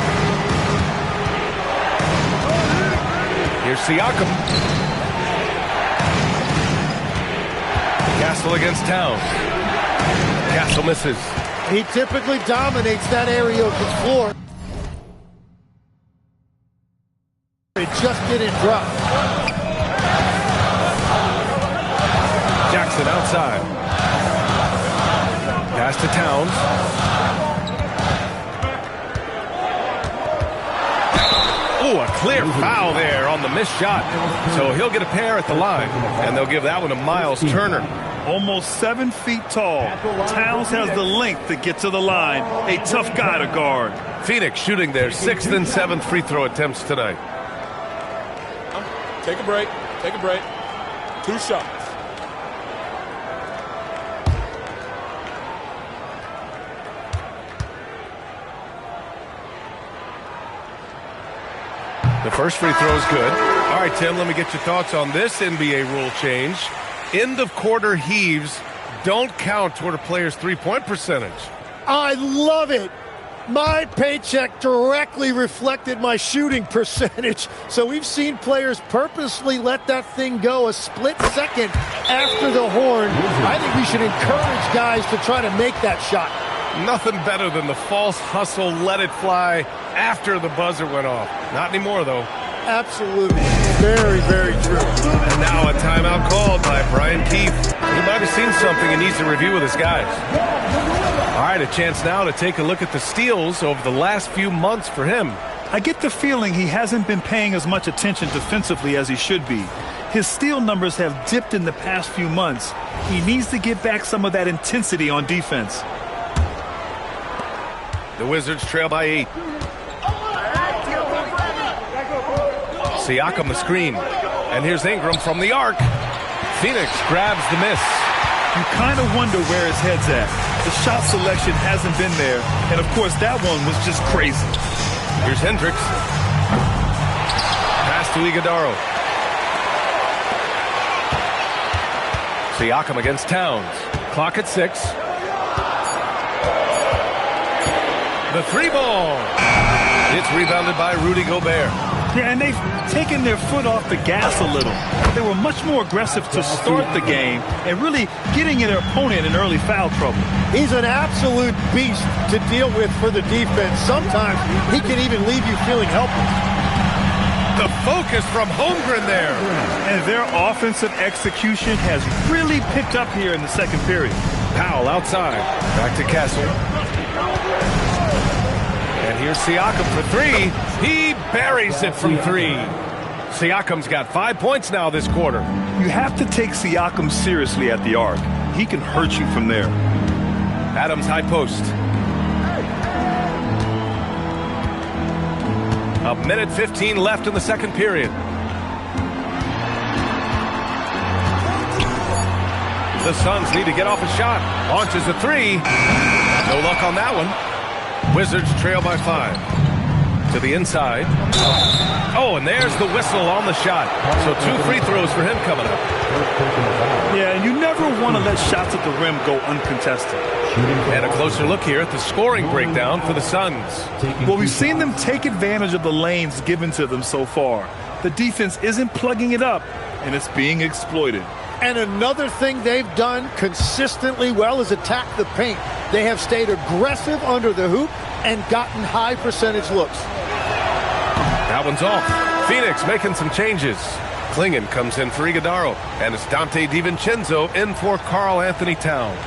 Here's Siakam. Castle against Towns. Castle misses.
He typically dominates that area of the floor. It just didn't drop.
Jackson outside. Pass to Towns. Oh, a clear foul there on the missed shot. So he'll get a pair at the line, and they'll give that one to Miles Turner.
Almost 7 feet tall. Towns has the length to get to the line. A tough guy to guard.
Phoenix shooting their 6th and 7th free throw attempts tonight.
Take a break. Take a break. 2 shots.
The first free throw is good. All right, Tim, let me get your thoughts on this NBA rule change. End of quarter heaves don't count toward a player's three-point percentage.
I love it. My paycheck directly reflected my shooting percentage. So we've seen players purposely let that thing go a split second after the horn. I think we should encourage guys to try to make that shot.
Nothing better than the false hustle, let it fly after the buzzer went off. Not anymore, though.
Absolutely. Very, very true.
And now a timeout called by Brian Keefe. He might have seen something and needs to review with his guys. All right, a chance now to take a look at the steals over the last few months for him.
I get the feeling he hasn't been paying as much attention defensively as he should be. His steal numbers have dipped in the past few months. He needs to get back some of that intensity on defense.
The Wizards trail by 8. Siakam the screen. And here's Ingram from the arc. Phoenix grabs the miss.
You kind of wonder where his head's at. The shot selection hasn't been there. And, of course, that one was just crazy.
Here's Hendricks. Pass to Iguodaro. Siakam against Towns. Clock at 6. The 3 ball. It's rebounded by Rudy Gobert.
Yeah, and they've taken their foot off the gas a little. They were much more aggressive to start the game and really getting their opponent in early foul trouble.
He's an absolute beast to deal with for the defense. Sometimes he can even leave you feeling helpless.
The focus from Holmgren there.
And their offensive execution has really picked up here in the second period.
Powell outside. Back to Castle. And here's Siakam for three. He buries it from three. Siakam's got 5 points now this quarter.
You have to take Siakam seriously at the arc. He can hurt you from there.
Adams high post. A minute 15 left in the second period. The Suns need to get off a shot. Launches a three. No luck on that one. Wizards trail by 5. To the inside. Oh, and there's the whistle on the shot. So 2 free throws for him coming up.
Yeah, and you never want to let shots at the rim go uncontested.
And a closer look here at the scoring breakdown for the Suns.
Well, we've seen them take advantage of the lanes given to them so far. The defense isn't plugging it up, and it's being exploited.
And another thing they've done consistently well is attack the paint. They have stayed aggressive under the hoop and gotten high percentage looks.
That one's off. Phoenix making some changes. Klingon comes in for Iguodaro, and it's Dante DiVincenzo in for Karl Anthony Towns.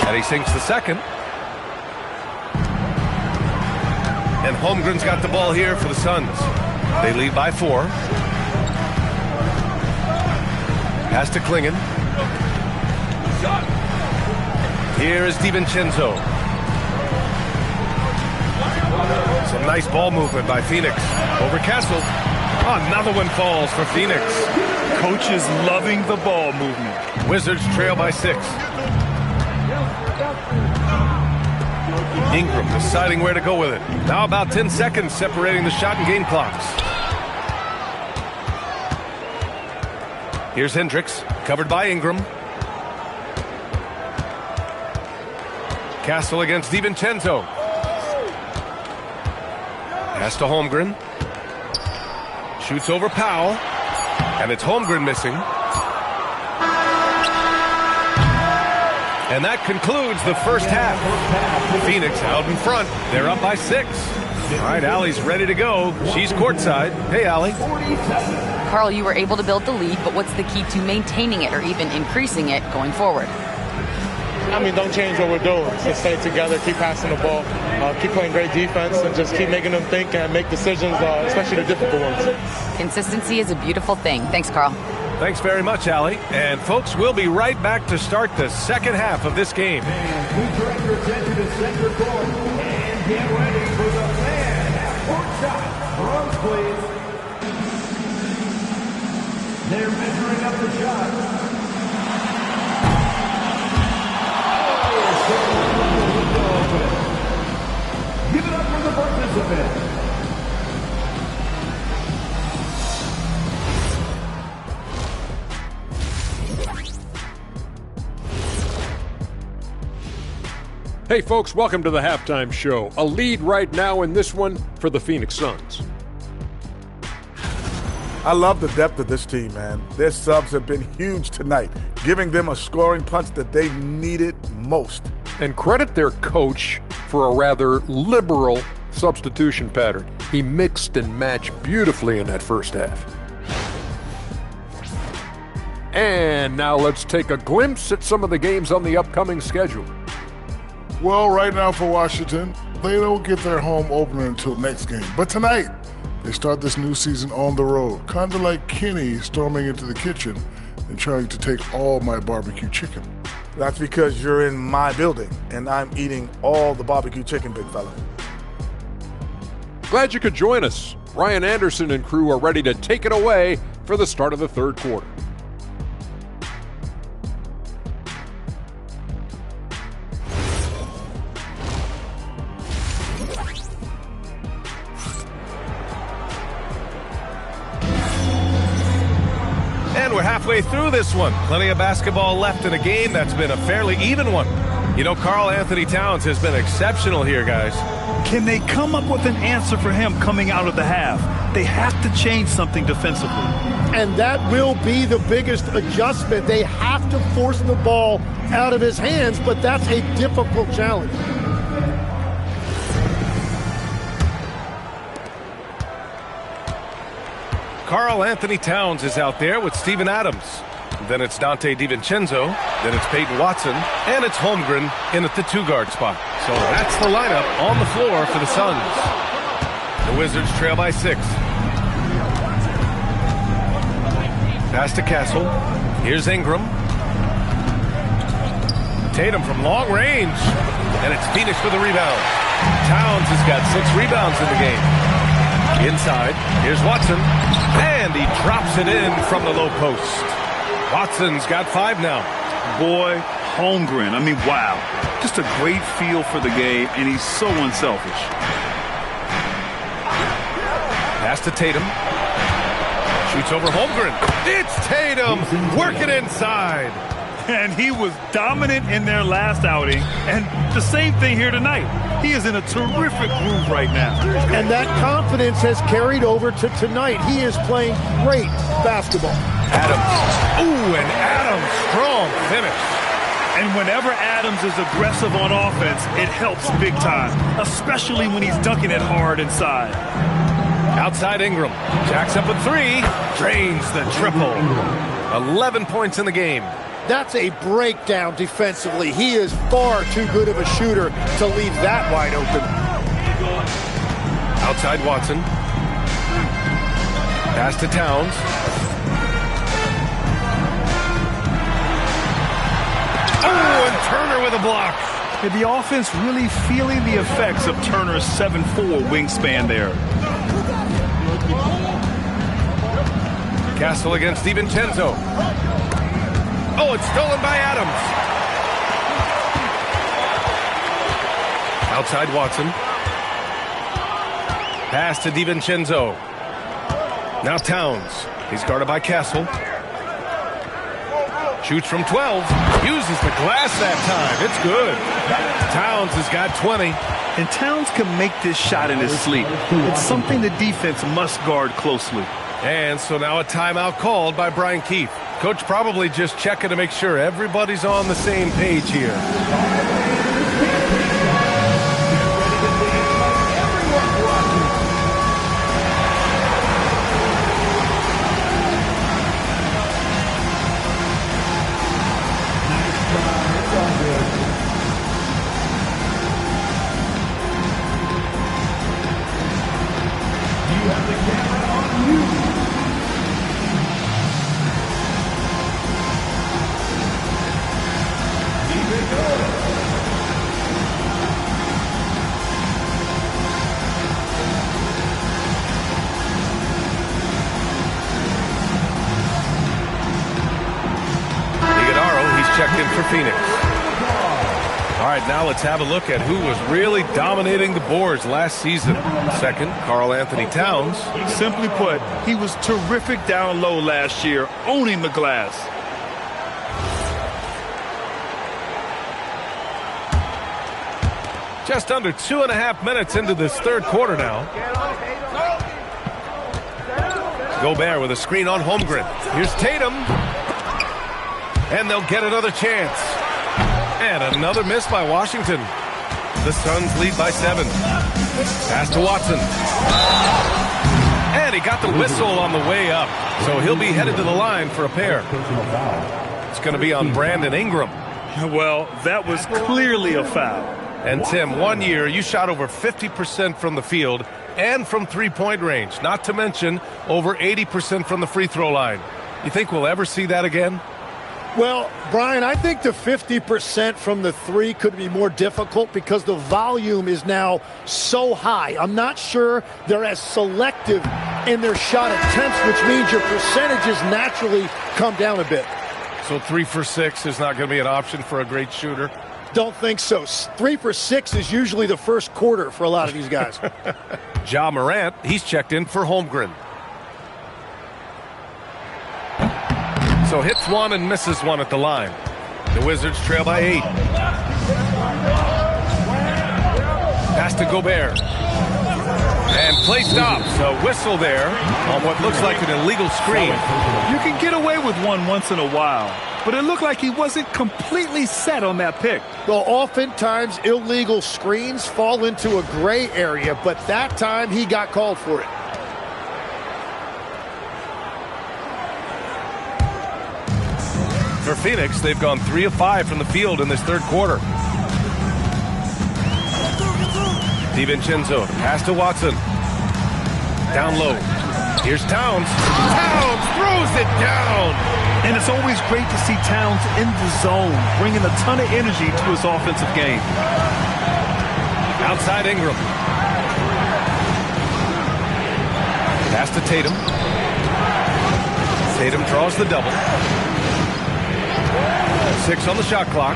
And he sinks the second. And Holmgren's got the ball here for the Suns. They lead by 4. Pass to Klingon. Here is DiVincenzo. Some nice ball movement by Phoenix. Over Castle. Oh, another one falls for Phoenix.
Coach is loving the ball movement.
Wizards trail by 6. Ingram deciding where to go with it. Now about 10 seconds separating the shot and game clocks. Here's Hendricks, covered by Ingram. Castle against DiVincenzo. Pass to Holmgren. Shoots over Powell. And it's Holmgren missing. And that concludes the first half. Phoenix out in front. They're up by 6. All right, Allie's ready to go. She's courtside. Hey, Allie.
Carl, you were able to build the lead, but what's the key to maintaining it or even increasing it going forward?
I mean, don't change what we're doing. Just stay together, keep passing the ball, keep playing great defense, and just keep making them think and make decisions, especially the difficult ones.
Consistency is a beautiful thing. Thanks, Carl.
Thanks very much, Allie. And, folks, we'll be right back to start the second half of this game.
And we direct your attention to center court. And get ready for the fan at court shot. Runs, please. They're measuring up the shot. Give it up for the participant.
Hey folks, welcome to the halftime show. A lead right now in this one for the Phoenix Suns.
I love the depth of this team, man. Their subs have been huge tonight, giving them a scoring punch that they needed most.
And credit their coach for a rather liberal substitution pattern. He mixed and matched beautifully in that first half. And now let's take a glimpse at some of the games on the upcoming schedule.
Well, right now for Washington, they don't get their home opener until next game. But tonight, they start this new season on the road, kind of like Kenny storming into the kitchen and trying to take all my barbecue chicken.
That's because you're in my building, and I'm eating all the barbecue chicken, big fella.
Glad you could join us. Ryan Anderson and crew are ready to take it away for the start of the third quarter.
And we're halfway way through this one. Plenty of basketball left in a game that's been a fairly even one. You know, Karl Anthony Towns has been exceptional here, guys.
Can they come up with an answer for him coming out of the half? They have to change something defensively.
And that will be the biggest adjustment. They have to force the ball out of his hands, but that's a difficult challenge.
Karl Anthony Towns is out there with Steven Adams. Then it's Dante DiVincenzo. Then it's Peyton Watson. And it's Holmgren in at the 2-guard spot. So that's the lineup on the floor for the Suns. The Wizards trail by 6. Pass to Castle. Here's Ingram. Tatum from long range. And it's Phoenix for the rebound. Towns has got 6 rebounds in the game. Inside, here's Watson. And he drops it in from the low post. Watson's got 5 now.
Boy, Holmgren, I mean, wow. Just a great feel for the game, and he's so unselfish.
Pass to Tatum. Shoots over Holmgren. It's Tatum working inside.
And he was dominant in their last outing, and the same thing here tonight. He is in a terrific groove right now.
And that confidence has carried over to tonight. He is playing great basketball.
Adams. Ooh, and Adams, strong finish.
And whenever Adams is aggressive on offense, it helps big time, especially when he's dunking it hard inside.
Outside Ingram. Jacks up a 3. Drains the triple. 11 points in the game.
That's a breakdown defensively. He is far too good of a shooter to leave that wide open.
Outside Watson. Pass to Towns. Oh, and Turner with a block.
And the offense really feeling the effects of Turner's 7'4" wingspan there.
Castle against DiVincenzo. Oh, it's stolen by Adams. Outside Watson. Pass to DiVincenzo. Now Towns. He's guarded by Castle. Shoots from 12. Uses the glass that time. It's good. Towns has got 20.
And Towns can make this shot in his sleep. It's something the defense must guard closely.
And so now a timeout called by Brian Keefe. Coach probably just checking to make sure everybody's on the same page here. Checked in for Phoenix. All right, now let's have a look at who was really dominating the boards last season. Second, Karl Anthony Towns.
Simply put, he was terrific down low last year, owning the glass.
Just under 2.5 minutes into this third quarter now. Gobert with a screen on Holmgren. Here's Tatum. And they'll get another chance. And another miss by Washington. The Suns lead by 7. Pass to Watson. And he got the whistle on the way up. So he'll be headed to the line for a pair. It's going to be on Brandon Ingram.
Well, that was clearly a foul.
And Tim, 1 year you shot over 50% from the field and from three-point range. Not to mention over 80% from the free throw line. You think we'll ever see that again?
Well, Brian, I think the 50% from the 3 could be more difficult because the volume is now so high. I'm not sure they're as selective in their shot attempts, which means your percentages naturally come down a bit.
So 3 for 6 is not going to be an option for a great shooter?
Don't think so. 3 for 6 is usually the first quarter for a lot of these guys.
Ja Morant, he's checked in for Holmgren. So hits one and misses one at the line. The Wizards trail by 8. Pass to Gobert. And play stops. A whistle there on what looks like an illegal screen.
You can get away with one once in a while, but it looked like he wasn't completely set on that pick.
Well, oftentimes illegal screens fall into a gray area, but that time he got called for it.
For Phoenix, they've gone 3 of 5 from the field in this third quarter. DiVincenzo, pass to Watson. Down low. Here's Towns. Towns throws it down.
And it's always great to see Towns in the zone, bringing a ton of energy to his offensive game.
Outside Ingram. Pass to Tatum. Tatum draws the double. 6 on the shot clock.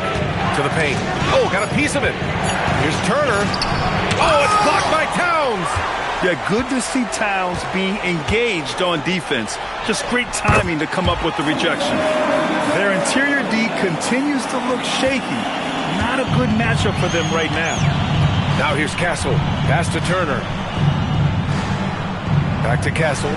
To the paint. Oh, got a piece of it. Here's Turner. Oh, it's blocked by Towns.
Yeah, good to see Towns being engaged on defense. Just great timing to come up with the rejection. Their interior D continues to look shaky. Not a good matchup for them right now.
Now here's Castle. Pass to Turner. Back to Castle.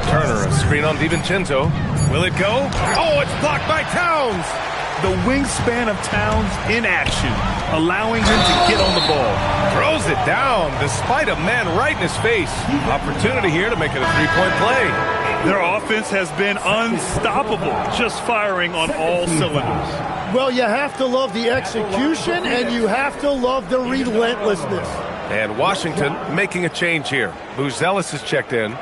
Turner, a screen on DiVincenzo. Will it go? Oh, it's blocked by Towns.
The wingspan of Towns in action, allowing him to get on the ball.
Throws it down despite a man right in his face. Opportunity here to make it a three-point play.
Their offense has been unstoppable, just firing on all cylinders.
Well, you have to love the execution, and you have to love the relentlessness.
And Washington making a change here. Buzelis has checked in.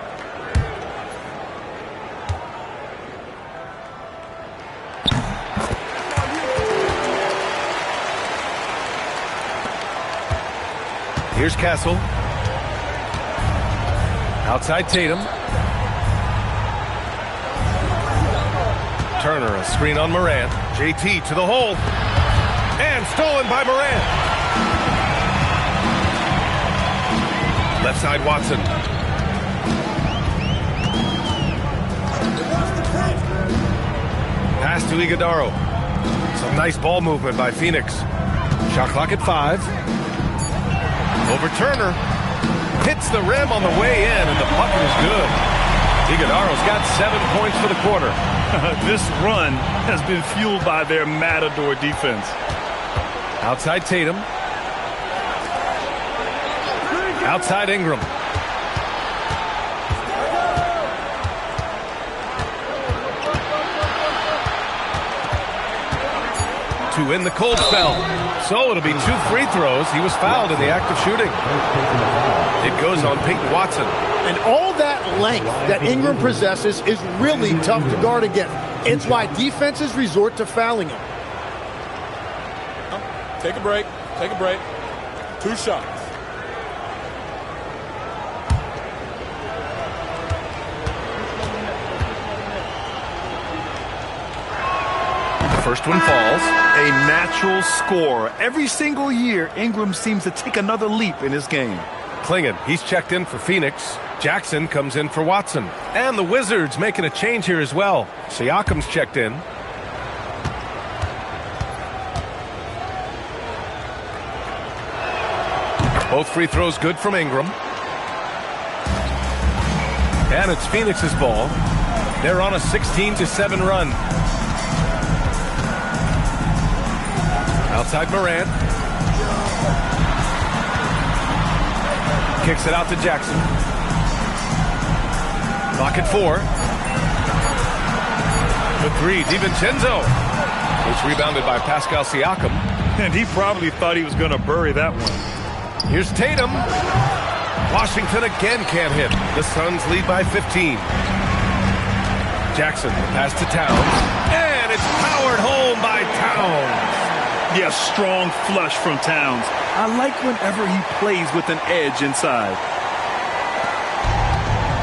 Here's Castle. Outside Tatum. Turner, a screen on Moran. JT to the hole. And stolen by Moran. Left side Watson. Pass to Iguodaro. Some nice ball movement by Phoenix. Shot clock at 5. Over Turner. Hits the rim on the way in, and the bucket is good. Iguodaro's got 7 points for the quarter.
This run has been fueled by their matador defense.
Outside Tatum. Outside Ingram. To win the cold spell. So it'll be 2 free throws. He was fouled in the act of shooting. It goes on Peyton Watson.
And all that length that Ingram possesses is really tough to guard against. It's why defenses resort to fouling him.
Take a break. Take a break. 2 shots.
First one falls.
A natural scorer. Every single year, Ingram seems to take another leap in his game.
Klingon, he's checked in for Phoenix. Jackson comes in for Watson. And the Wizards making a change here as well. Siakam's checked in. Both free throws good from Ingram. And it's Phoenix's ball. They're on a 16-7 run. Outside Moran. Kicks it out to Jackson. Clock at 4. The 3, DiVincenzo. It's rebounded by Pascal Siakam.
And he probably thought he was going to bury that one.
Here's Tatum. Washington again can't hit. The Suns lead by 15. Jackson, pass to Towns. And it's powered home by Towns.
Yeah, strong flush from Towns. I like whenever he plays with an edge inside.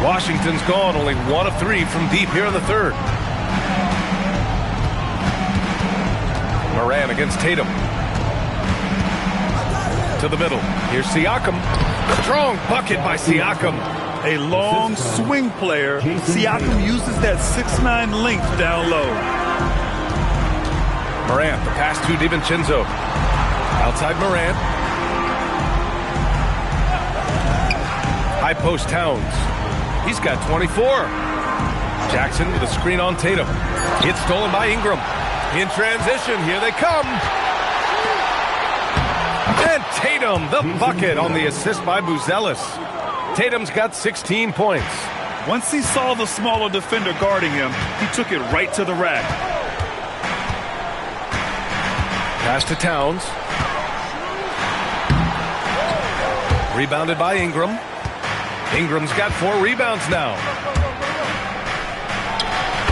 Washington's gone only 1 of 3 from deep here in the third. Moran against Tatum. To the middle. Here's Siakam. Strong bucket by Siakam.
A long swing player, Siakam uses that 6'9" length down low.
Morant, the pass to DiVincenzo. Outside Morant. High post Towns. He's got 24. Jackson with a screen on Tatum. It's stolen by Ingram. In transition, here they come. And Tatum, the bucket on the assist by Buzelis. Tatum's got 16 points.
Once he saw the smaller defender guarding him, he took it right to the rack.
Pass to Towns. Rebounded by Ingram. Ingram's got 4 rebounds now.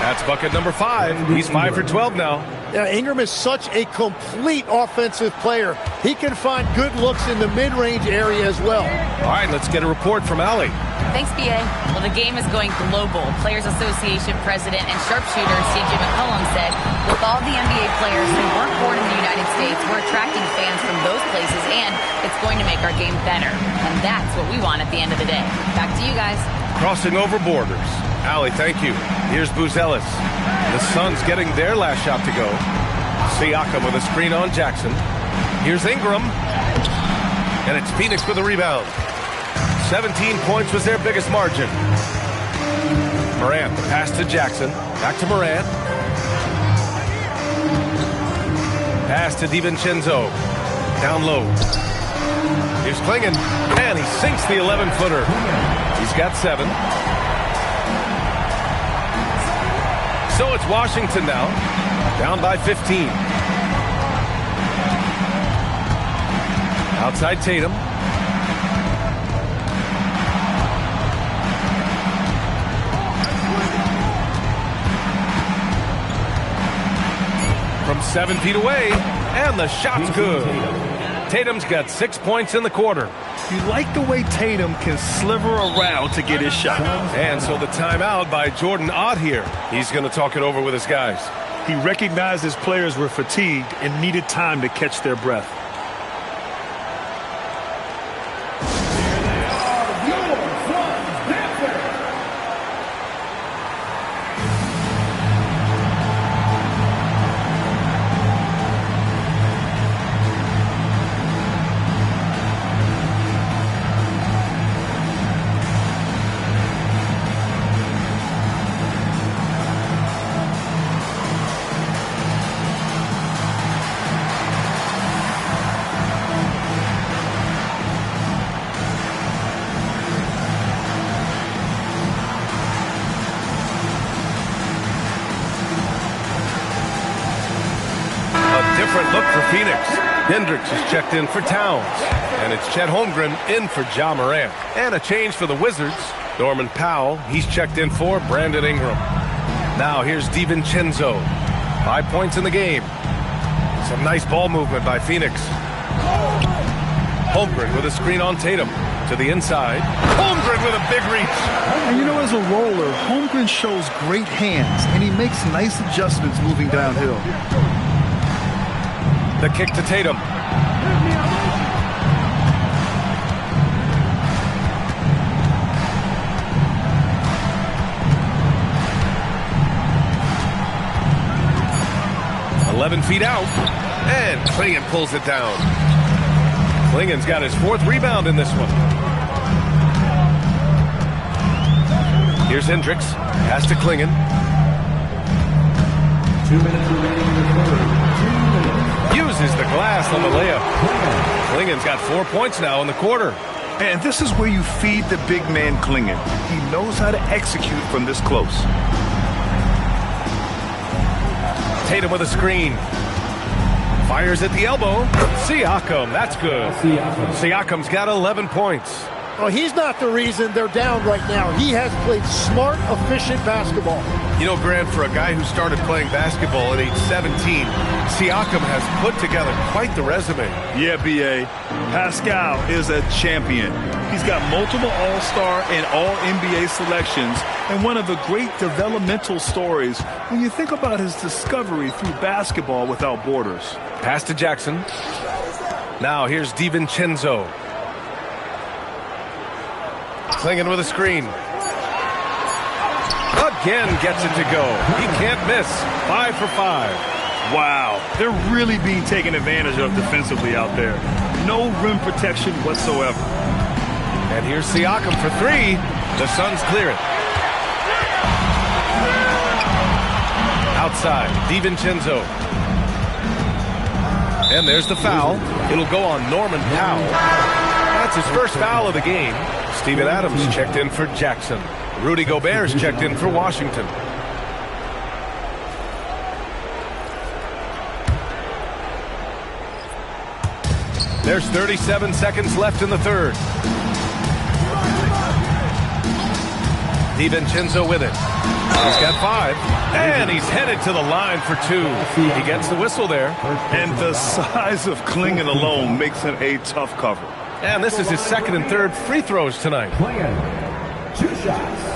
That's bucket number 5. He's 5 for 12 now.
Yeah, Ingram is such a complete offensive player. He can find good looks in the mid-range area as well.
All right, let's get a report from Allie.
Thanks, BA. Well, the game is going global. Players Association President and sharpshooter C.J. McCollum said, with all the NBA players who weren't born in the United States, we're attracting fans from those places, and it's going to make our game better. And that's what we want at the end of the day. Back to you guys.
Crossing over borders. Allie, thank you. Here's Buzelis. The Suns getting their last shot to go. Siakam with a screen on Jackson. Here's Ingram. And it's Phoenix with a rebound. 17 points was their biggest margin. Morant, the pass to Jackson. Back to Morant. Pass to DiVincenzo. Down low. Here's Klingon. And he sinks the 11-footer. He's got 7. So it's Washington now, down by 15. Outside Tatum. From 7 feet away, and the shot's good. Tatum's got 6 points in the quarter.
You like the way Tatum can sliver around to get his shot.
And so the timeout by Jordan Ott here. He's going to talk it over with his guys.
He recognized his players were fatigued and needed time to catch their breath.
Look for Phoenix. Hendricks is checked in for Towns. And it's Chet Holmgren in for Ja Morant. And a change for the Wizards. Norman Powell, he's checked in for Brandon Ingram. Now here's DiVincenzo. 5 points in the game. Some nice ball movement by Phoenix. Holmgren with a screen on Tatum. To the inside. Holmgren with a big reach.
And you know, as a roller, Holmgren shows great hands, and he makes nice adjustments moving downhill.
The kick to Tatum. "11 feet out, and Klingon pulls it down. Klingon's got his 4th rebound in this one. Here's Hendricks. Pass to Klingon.
2 minutes remaining in the quarter.
Uses the glass on the layup. Klingon's got 4 points now in the quarter.
And this is where you feed the big man Klingon. He knows how to execute from this close.
Tatum with a screen. Fires at the elbow. Siakam, that's good. Siakam's got 11 points.
Well, he's not the reason they're down right now. He has played smart, efficient basketball.
You know, Grant, for a guy who started playing basketball at age 17, Siakam has put together quite the resume.
Yeah, B.A. Pascal is a champion. He's got multiple All-Star and All-NBA selections, and one of the great developmental stories when you think about his discovery through basketball without borders.
Pass to Jackson. Now here's DiVincenzo. Klingon with a screen. Again gets it to go. He can't miss. 5 for 5.
Wow, they're really being taken advantage of defensively out there. No rim protection whatsoever.
And here's Siakam for 3. The Suns clear it. Outside, DiVincenzo. And there's the foul. It'll go on Norman Powell. That's his first foul of the game. Steven Adams checked in for Jackson. Rudy Gobert's checked in for Washington. There's 37 seconds left in the third. DiVincenzo with it. He's got 5. And he's headed to the line for 2. He gets the whistle there.
And the size of Klingon alone makes him a tough cover.
And this is his second and third free throws tonight.
Klingon, 2 shots.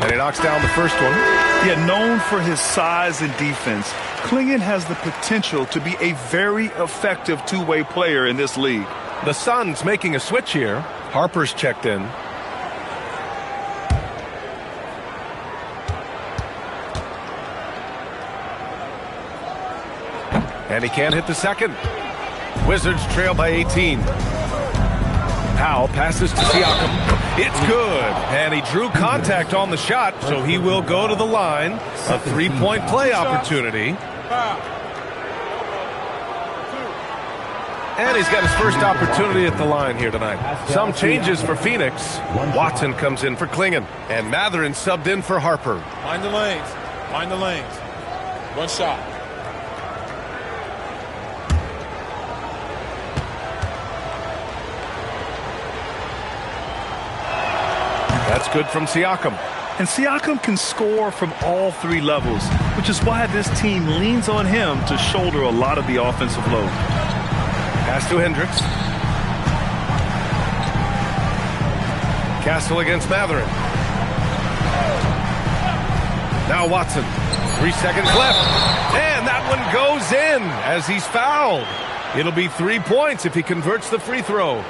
And he knocks down the first one.
Yeah, known for his size and defense, Klingon has the potential to be a very effective two-way player in this league.
The Suns making a switch here. Harper's checked in. And he can't hit the second. Wizards trail by 18. Powell passes to Siakam. It's good. And he drew contact on the shot, so he will go to the line. A three-point play opportunity. And he's got his first opportunity at the line here tonight. Some changes for Phoenix. Watson comes in for Klingon. And Mathurin subbed in for Harper.
Find the lanes. Find the lanes. One shot.
That's good from Siakam.
And Siakam can score from all 3 levels, which is why this team leans on him to shoulder a lot of the offensive load.
Pass to Hendricks. Castle against Mathurin. Now Watson. 3 seconds left. And that one goes in as he's fouled. It'll be 3 points if he converts the free throw.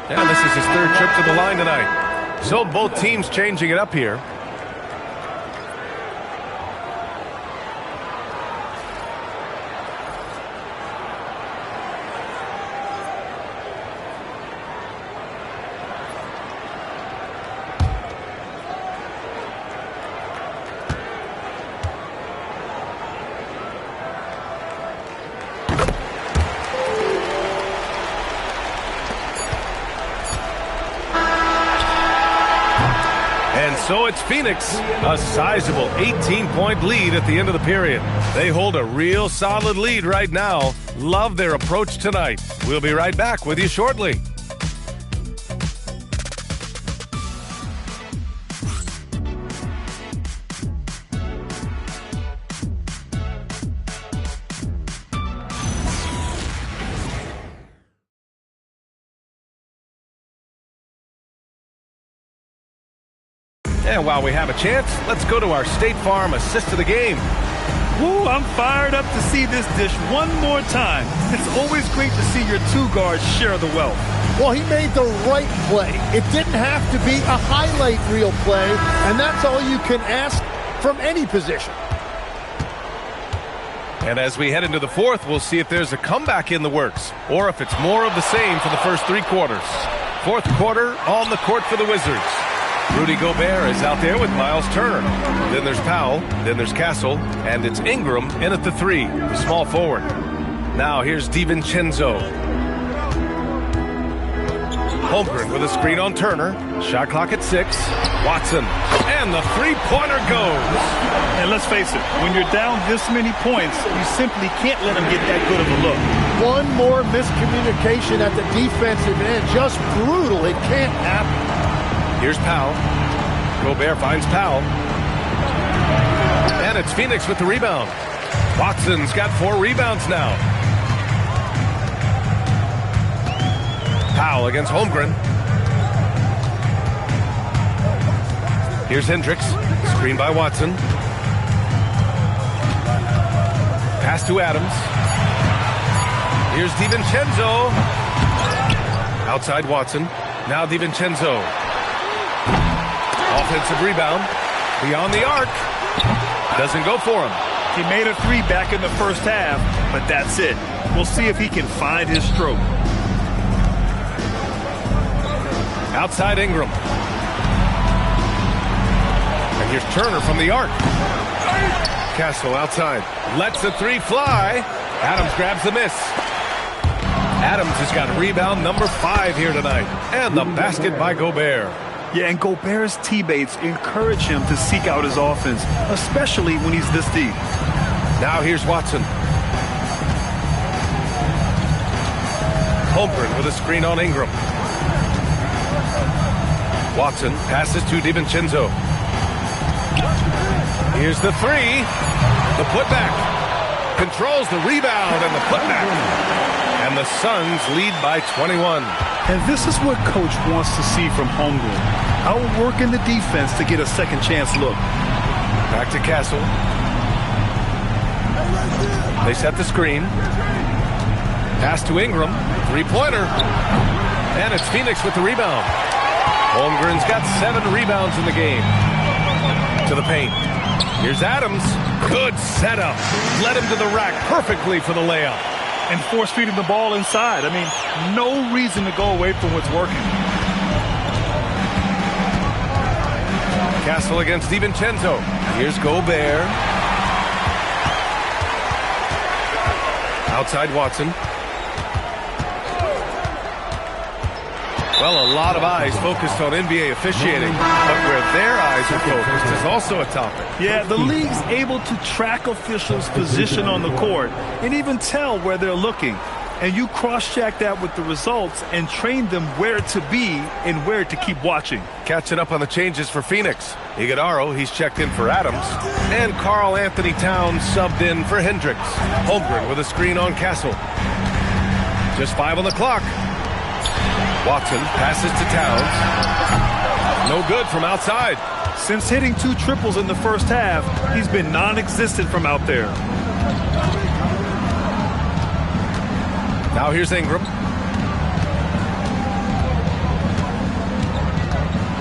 And this is his third trip to the line tonight. So both teams changing it up here. So it's Phoenix, a sizable 18-point lead at the end of the period. They hold a real solid lead right now. Love their approach tonight. We'll be right back with you shortly. And while we have a chance, let's go to our State Farm assist of the game.
Woo, I'm fired up to see this dish one more time. It's always great to see your 2 guards share the wealth.
Well, he made the right play. It didn't have to be a highlight reel play, and that's all you can ask from any position.
And as we head into the fourth, we'll see if there's a comeback in the works, or if it's more of the same for the first 3 quarters. Fourth quarter on the court for the Wizards. Rudy Gobert is out there with Miles Turner. Then there's Powell, then there's Castle, and it's Ingram in at the 3, the small forward. Now here's DiVincenzo. Holmgren with a screen on Turner. Shot clock at 6. Watson, and the three-pointer goes.
And let's face it, when you're down this many points, you simply can't let them get that good of a look.
One more miscommunication at the defensive end. Just brutal. It can't happen.
Here's Powell. Gobert finds Powell. And it's Phoenix with the rebound. Watson's got 4 rebounds now. Powell against Holmgren. Here's Hendricks. Screen by Watson. Pass to Adams. Here's DiVincenzo. Outside Watson. Now DiVincenzo. Offensive rebound. Beyond the arc. Doesn't go for him.
He made a three back in the first half, but that's it. We'll see if he can find his stroke.
Outside Ingram. And here's Turner from the arc. Castle outside. Lets the three fly. Adams grabs the miss. Adams has got rebound number 5 here tonight. And the basket by Gobert.
Yeah, and Gobert's teammates encourage him to seek out his offense, especially when he's this deep.
Now here's Watson. Holmgren with a screen on Ingram. Watson passes to DiVincenzo. Here's the three. The putback. Controls the rebound and the putback. And the Suns lead by 21.
And this is what Coach wants to see from Holmgren. Outworking the defense to get a second chance look.
Back to Castle. They set the screen. Pass to Ingram. Three-pointer. And it's Phoenix with the rebound. Holmgren's got 7 rebounds in the game. To the paint. Here's Adams. Good setup. Led him to the rack perfectly for the layup.
And force-feeding the ball inside. I mean, no reason to go away from what's working.
Castle against DiVincenzo. Here's Gobert. Outside Watson. Well, a lot of eyes focused on NBA officiating, but where their eyes are focused is also a topic.
Yeah, the league's able to track officials' position on the court and even tell where they're looking. And you cross-check that with the results and train them where to be and where to keep watching.
Catching up on the changes for Phoenix. Iguodaro, he's checked in for Adams. And Karl Anthony Towns subbed in for Hendricks. Holmgren with a screen on Castle. Just 5 on the clock. Watson passes to Towns. No good from outside.
Since hitting 2 triples in the first half, he's been non-existent from out there.
Now here's Ingram.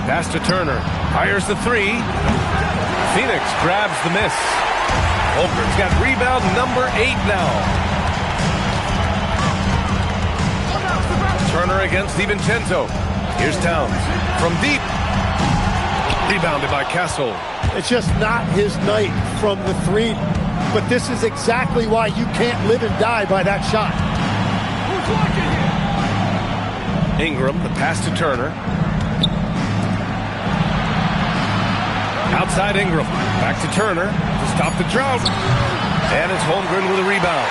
Pass to Turner. Fires the three. Phoenix grabs the miss. Holmgren's got rebound number 8 now. Turner against DiVincenzo. Here's Towns from deep. Rebounded by Castle.
It's just not his night from the three, but this is exactly why you can't live and die by that shot.
Ingram, the pass to Turner. Outside Ingram. Back to Turner to stop the drought. And it's Holmgren with a rebound.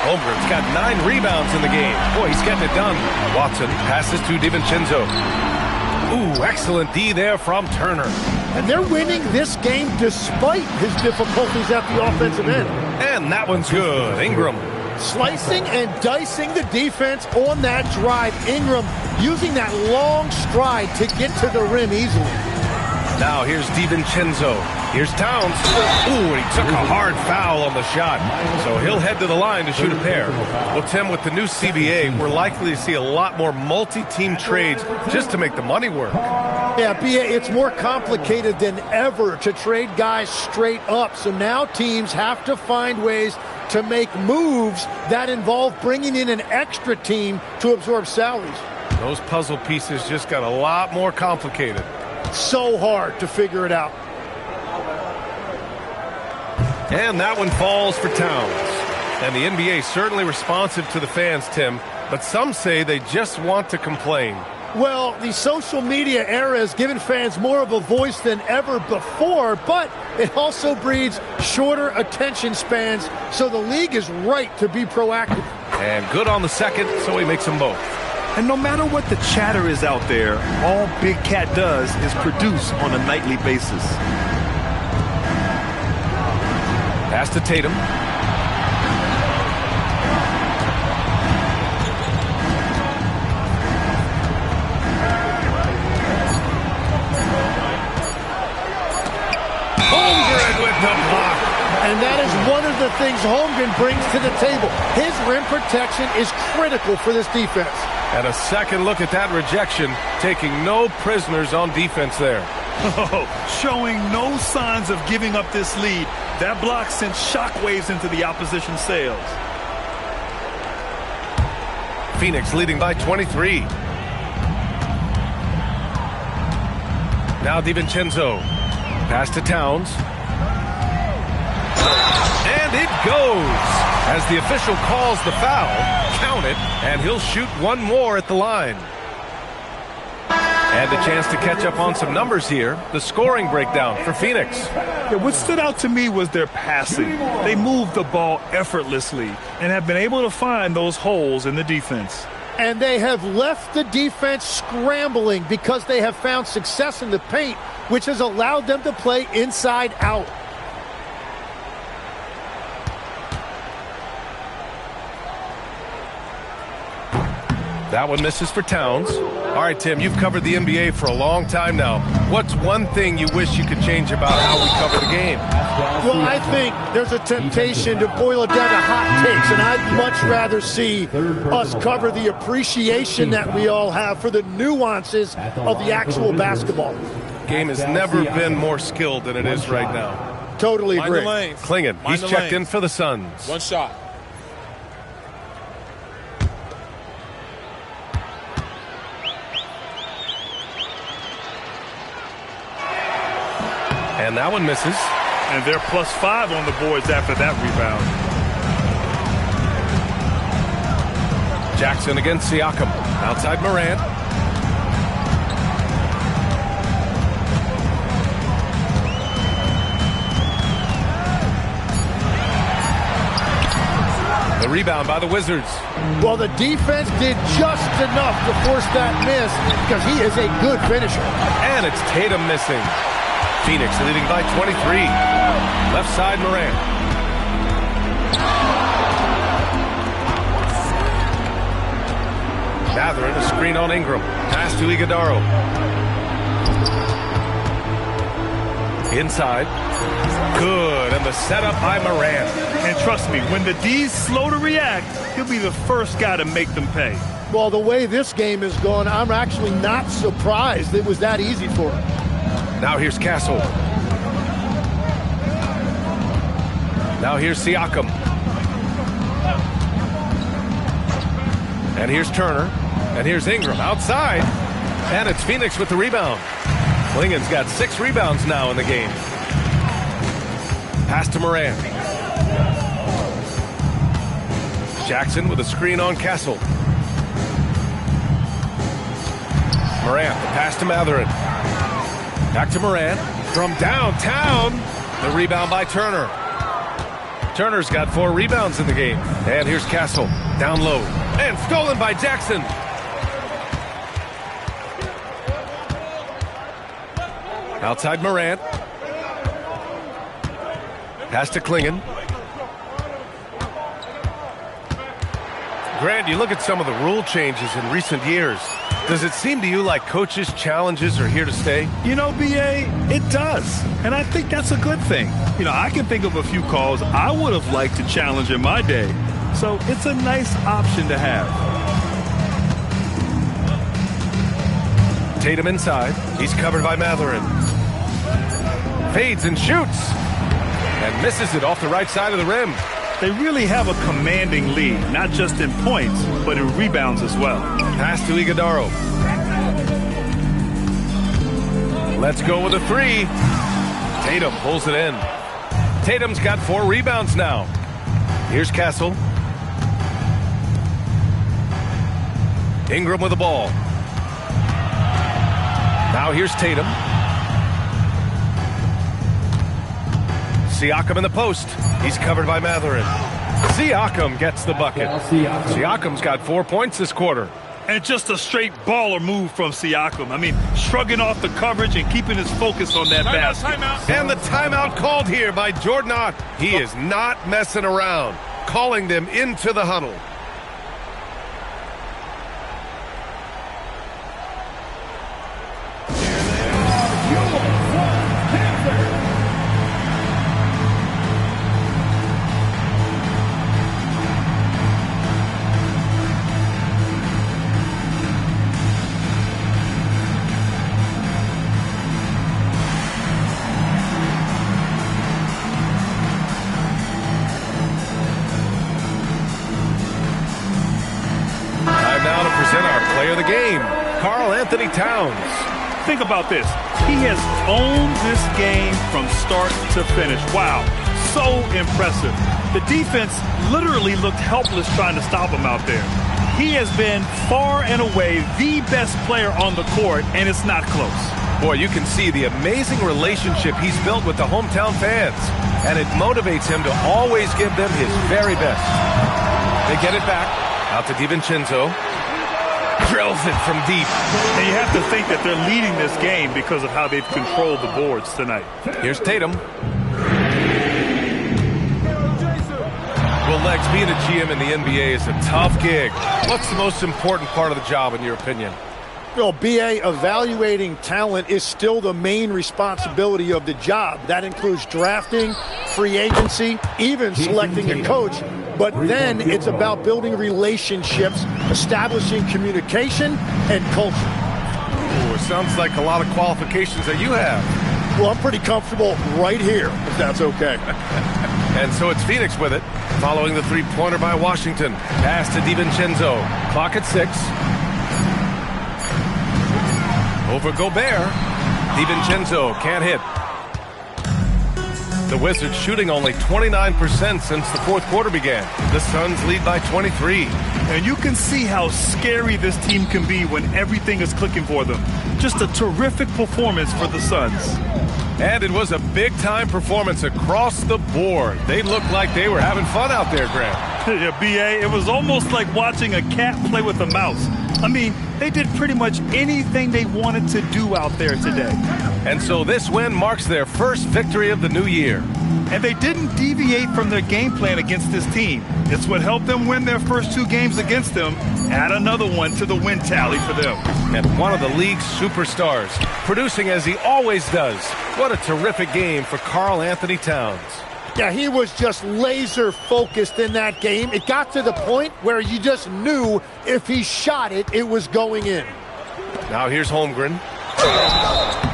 Holmgren's got 9 rebounds in the game. Boy, he's getting it done. Watson passes to DiVincenzo. Ooh, excellent D there from Turner.
And they're winning this game despite his difficulties at the offensive end.
And that one's good. Ingram.
Slicing and dicing the defense on that drive. Ingram using that long stride to get to the rim easily.
Now here's DiVincenzo. Here's Towns. Ooh, he took a hard foul on the shot. So he'll head to the line to shoot a pair. Well, Tim, with the new CBA, we're likely to see a lot more multi-team trades just to make the money work.
Yeah, B.A., it's more complicated than ever to trade guys straight up. So now teams have to find ways to make moves that involve bringing in an extra team to absorb salaries.
Those puzzle pieces just got a lot more complicated.
So hard to figure it out.
And that one falls for Towns. And the NBA certainly responsive to the fans, Tim, but some say they just want to complain.
Well, the social media era has given fans more of a voice than ever before, but it also breeds shorter attention spans, so the league is right to be proactive.
And good on the second, so he makes them both.
And no matter what the chatter is out there, all Big Cat does is produce on a nightly basis.
Pass to Tatum.
And that is one of the things Holmgren brings to the table. His rim protection is critical for this defense.
And a second look at that rejection, taking no prisoners on defense there.
Oh, showing no signs of giving up this lead. That block sent shockwaves into the opposition sails.
Phoenix leading by 23. Now DiVincenzo. Pass to Towns. And it goes. As the official calls the foul, count it, and he'll shoot one more at the line. And a chance to catch up on some numbers here. The scoring breakdown for Phoenix.
Yeah, what stood out to me was their passing. They moved the ball effortlessly and have been able to find those holes in the defense.
And they have left the defense scrambling because they have found success in the paint, which has allowed them to play inside out.
That one misses for Towns. All right, Tim, you've covered the NBA for a long time now. What's one thing you wish you could change about how we cover the game?
Well, I think there's a temptation to boil it down to hot takes, and I'd much rather see us cover the appreciation that we all have for the nuances of the actual basketball.
Game has never been more skilled than it is right now.
Totally agree.
Klingon, he's checked in for the Suns.
One shot.
And that one misses.
And they're +5 on the boards after that rebound.
Jackson against Siakam. Outside Morant. The rebound by the Wizards.
Well, the defense did just enough to force that miss because he is a good finisher.
And it's Tatum missing. Phoenix leading by 23. Left side, Morant. Mathurin, a screen on Ingram. Pass to Iguodaro. Inside. Good, and the setup by Morant.
And trust me, when the D's slow to react, he'll be the first guy to make them pay.
Well, the way this game is going, I'm actually not surprised it was that easy for him.
Now here's Castle. Now here's Siakam. And here's Turner. And here's Ingram outside. And it's Phoenix with the rebound. Klingon's got 6 rebounds now in the game. Pass to Morant. Jackson with a screen on Castle. Morant, the pass to Mathurin. Back to Morant. From downtown. The rebound by Turner. Turner's got 4 rebounds in the game. And here's Castle. Down low. And stolen by Jackson. Outside Morant. Pass to Klingon. Grant, you look at some of the rule changes in recent years. Does it seem to you like coaches' challenges are here to stay?
You know, B.A., it does. And I think that's a good thing. You know, I can think of a few calls I would have liked to challenge in my day. So it's a nice option to have.
Tatum inside. He's covered by Mathurin. Fades and shoots. And misses it off the right side of the rim.
They really have a commanding lead, not just in points, but in rebounds as well.
Pass to Iguodaro. Let's go with a 3. Tatum pulls it in. Tatum's got 4 rebounds now. Here's Castle. Ingram with the ball. Now here's Tatum. Siakam in the post. He's covered by Mathurin. Siakam gets the bucket. Siakam's got 4 points this quarter.
And just a straight baller move from Siakam. I mean, shrugging off the coverage and keeping his focus on that basket.
And the timeout called here by Jordan Ott. He is not messing around, calling them into the huddle. Anthony Towns.
Think about this. He has owned this game from start to finish. Wow, so impressive. The defense literally looked helpless trying to stop him out there. He has been far and away the best player on the court, and it's not close.
Boy, you can see the amazing relationship he's built with the hometown fans, and it motivates him to always give them his very best. They get it back, out to DiVincenzo. Drills it from deep.
And you have to think that they're leading this game because of how they've controlled the boards tonight.
Here's Tatum. Well, Lex, being a GM in the NBA is a tough gig. What's the most important part of the job, in your opinion?
Well, BA, evaluating talent is still the main responsibility of the job. That includes drafting, free agency, even selecting a coach. But then it's about building relationships, establishing communication, and culture.
Ooh, it sounds like a lot of qualifications that you have.
Well, I'm pretty comfortable right here, if that's okay.
And so it's Phoenix with it, following the three-pointer by Washington. Pass to DiVincenzo. Clock at 6. Over Gobert. DiVincenzo can't hit. The Wizards shooting only 29% since the fourth quarter began. The Suns lead by 23.
And you can see how scary this team can be when everything is clicking for them. Just a terrific performance for the Suns.
And it was a big-time performance across the board. They looked like they were having fun out there, Grant.
Yeah, B.A., it was almost like watching a cat play with a mouse. I mean, they did pretty much anything they wanted to do out there today.
And so this win marks their first victory of the new year.
And they didn't deviate from their game plan against this team. It's what helped them win their first 2 games against them. Add another one to the win tally for them.
And one of the league's superstars, producing as he always does. What a terrific game for Karl Anthony Towns.
Yeah, he was just laser focused in that game. It got to the point where you just knew if he shot it, it was going in.
Now here's Holmgren.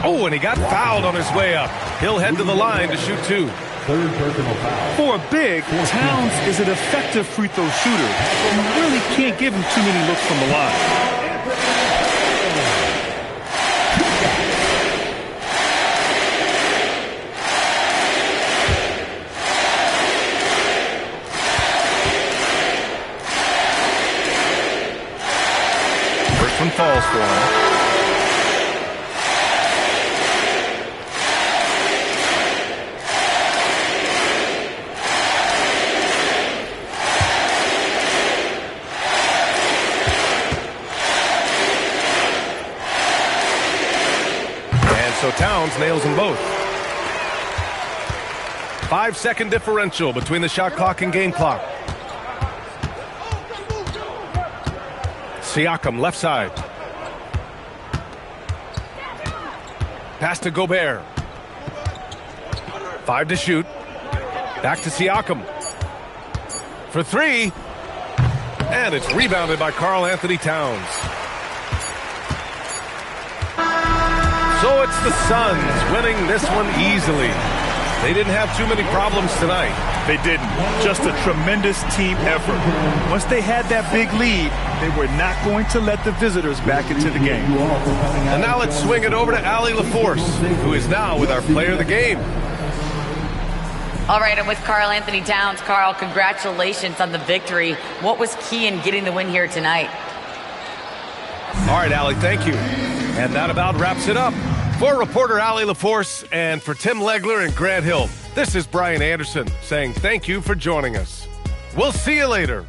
Oh, and he got fouled on his way up. He'll head to the line to shoot 2.
Third personal foul.
For a big, Towns is an effective free throw shooter. You really can't give him too many looks from the line.
First one falls for him. So Towns nails them both. 5-second differential between the shot clock and game clock. Siakam left side. Pass to Gobert. 5 to shoot. Back to Siakam. For 3. And it's rebounded by Karl Anthony Towns. So it's the Suns winning this one easily. They didn't have too many problems tonight.
They didn't. Just a tremendous team effort. Once they had that big lead, they were not going to let the visitors back into the game.
And now let's swing it over to Allie LaForce, who is now with our player of the game.
All right, I'm with Karl Anthony Towns. Karl, congratulations on the victory. What was key in getting the win here tonight?
All right, Allie, thank you. And that about wraps it up. For reporter Allie LaForce and for Tim Legler and Grant Hill, this is Brian Anderson saying thank you for joining us. We'll see you later.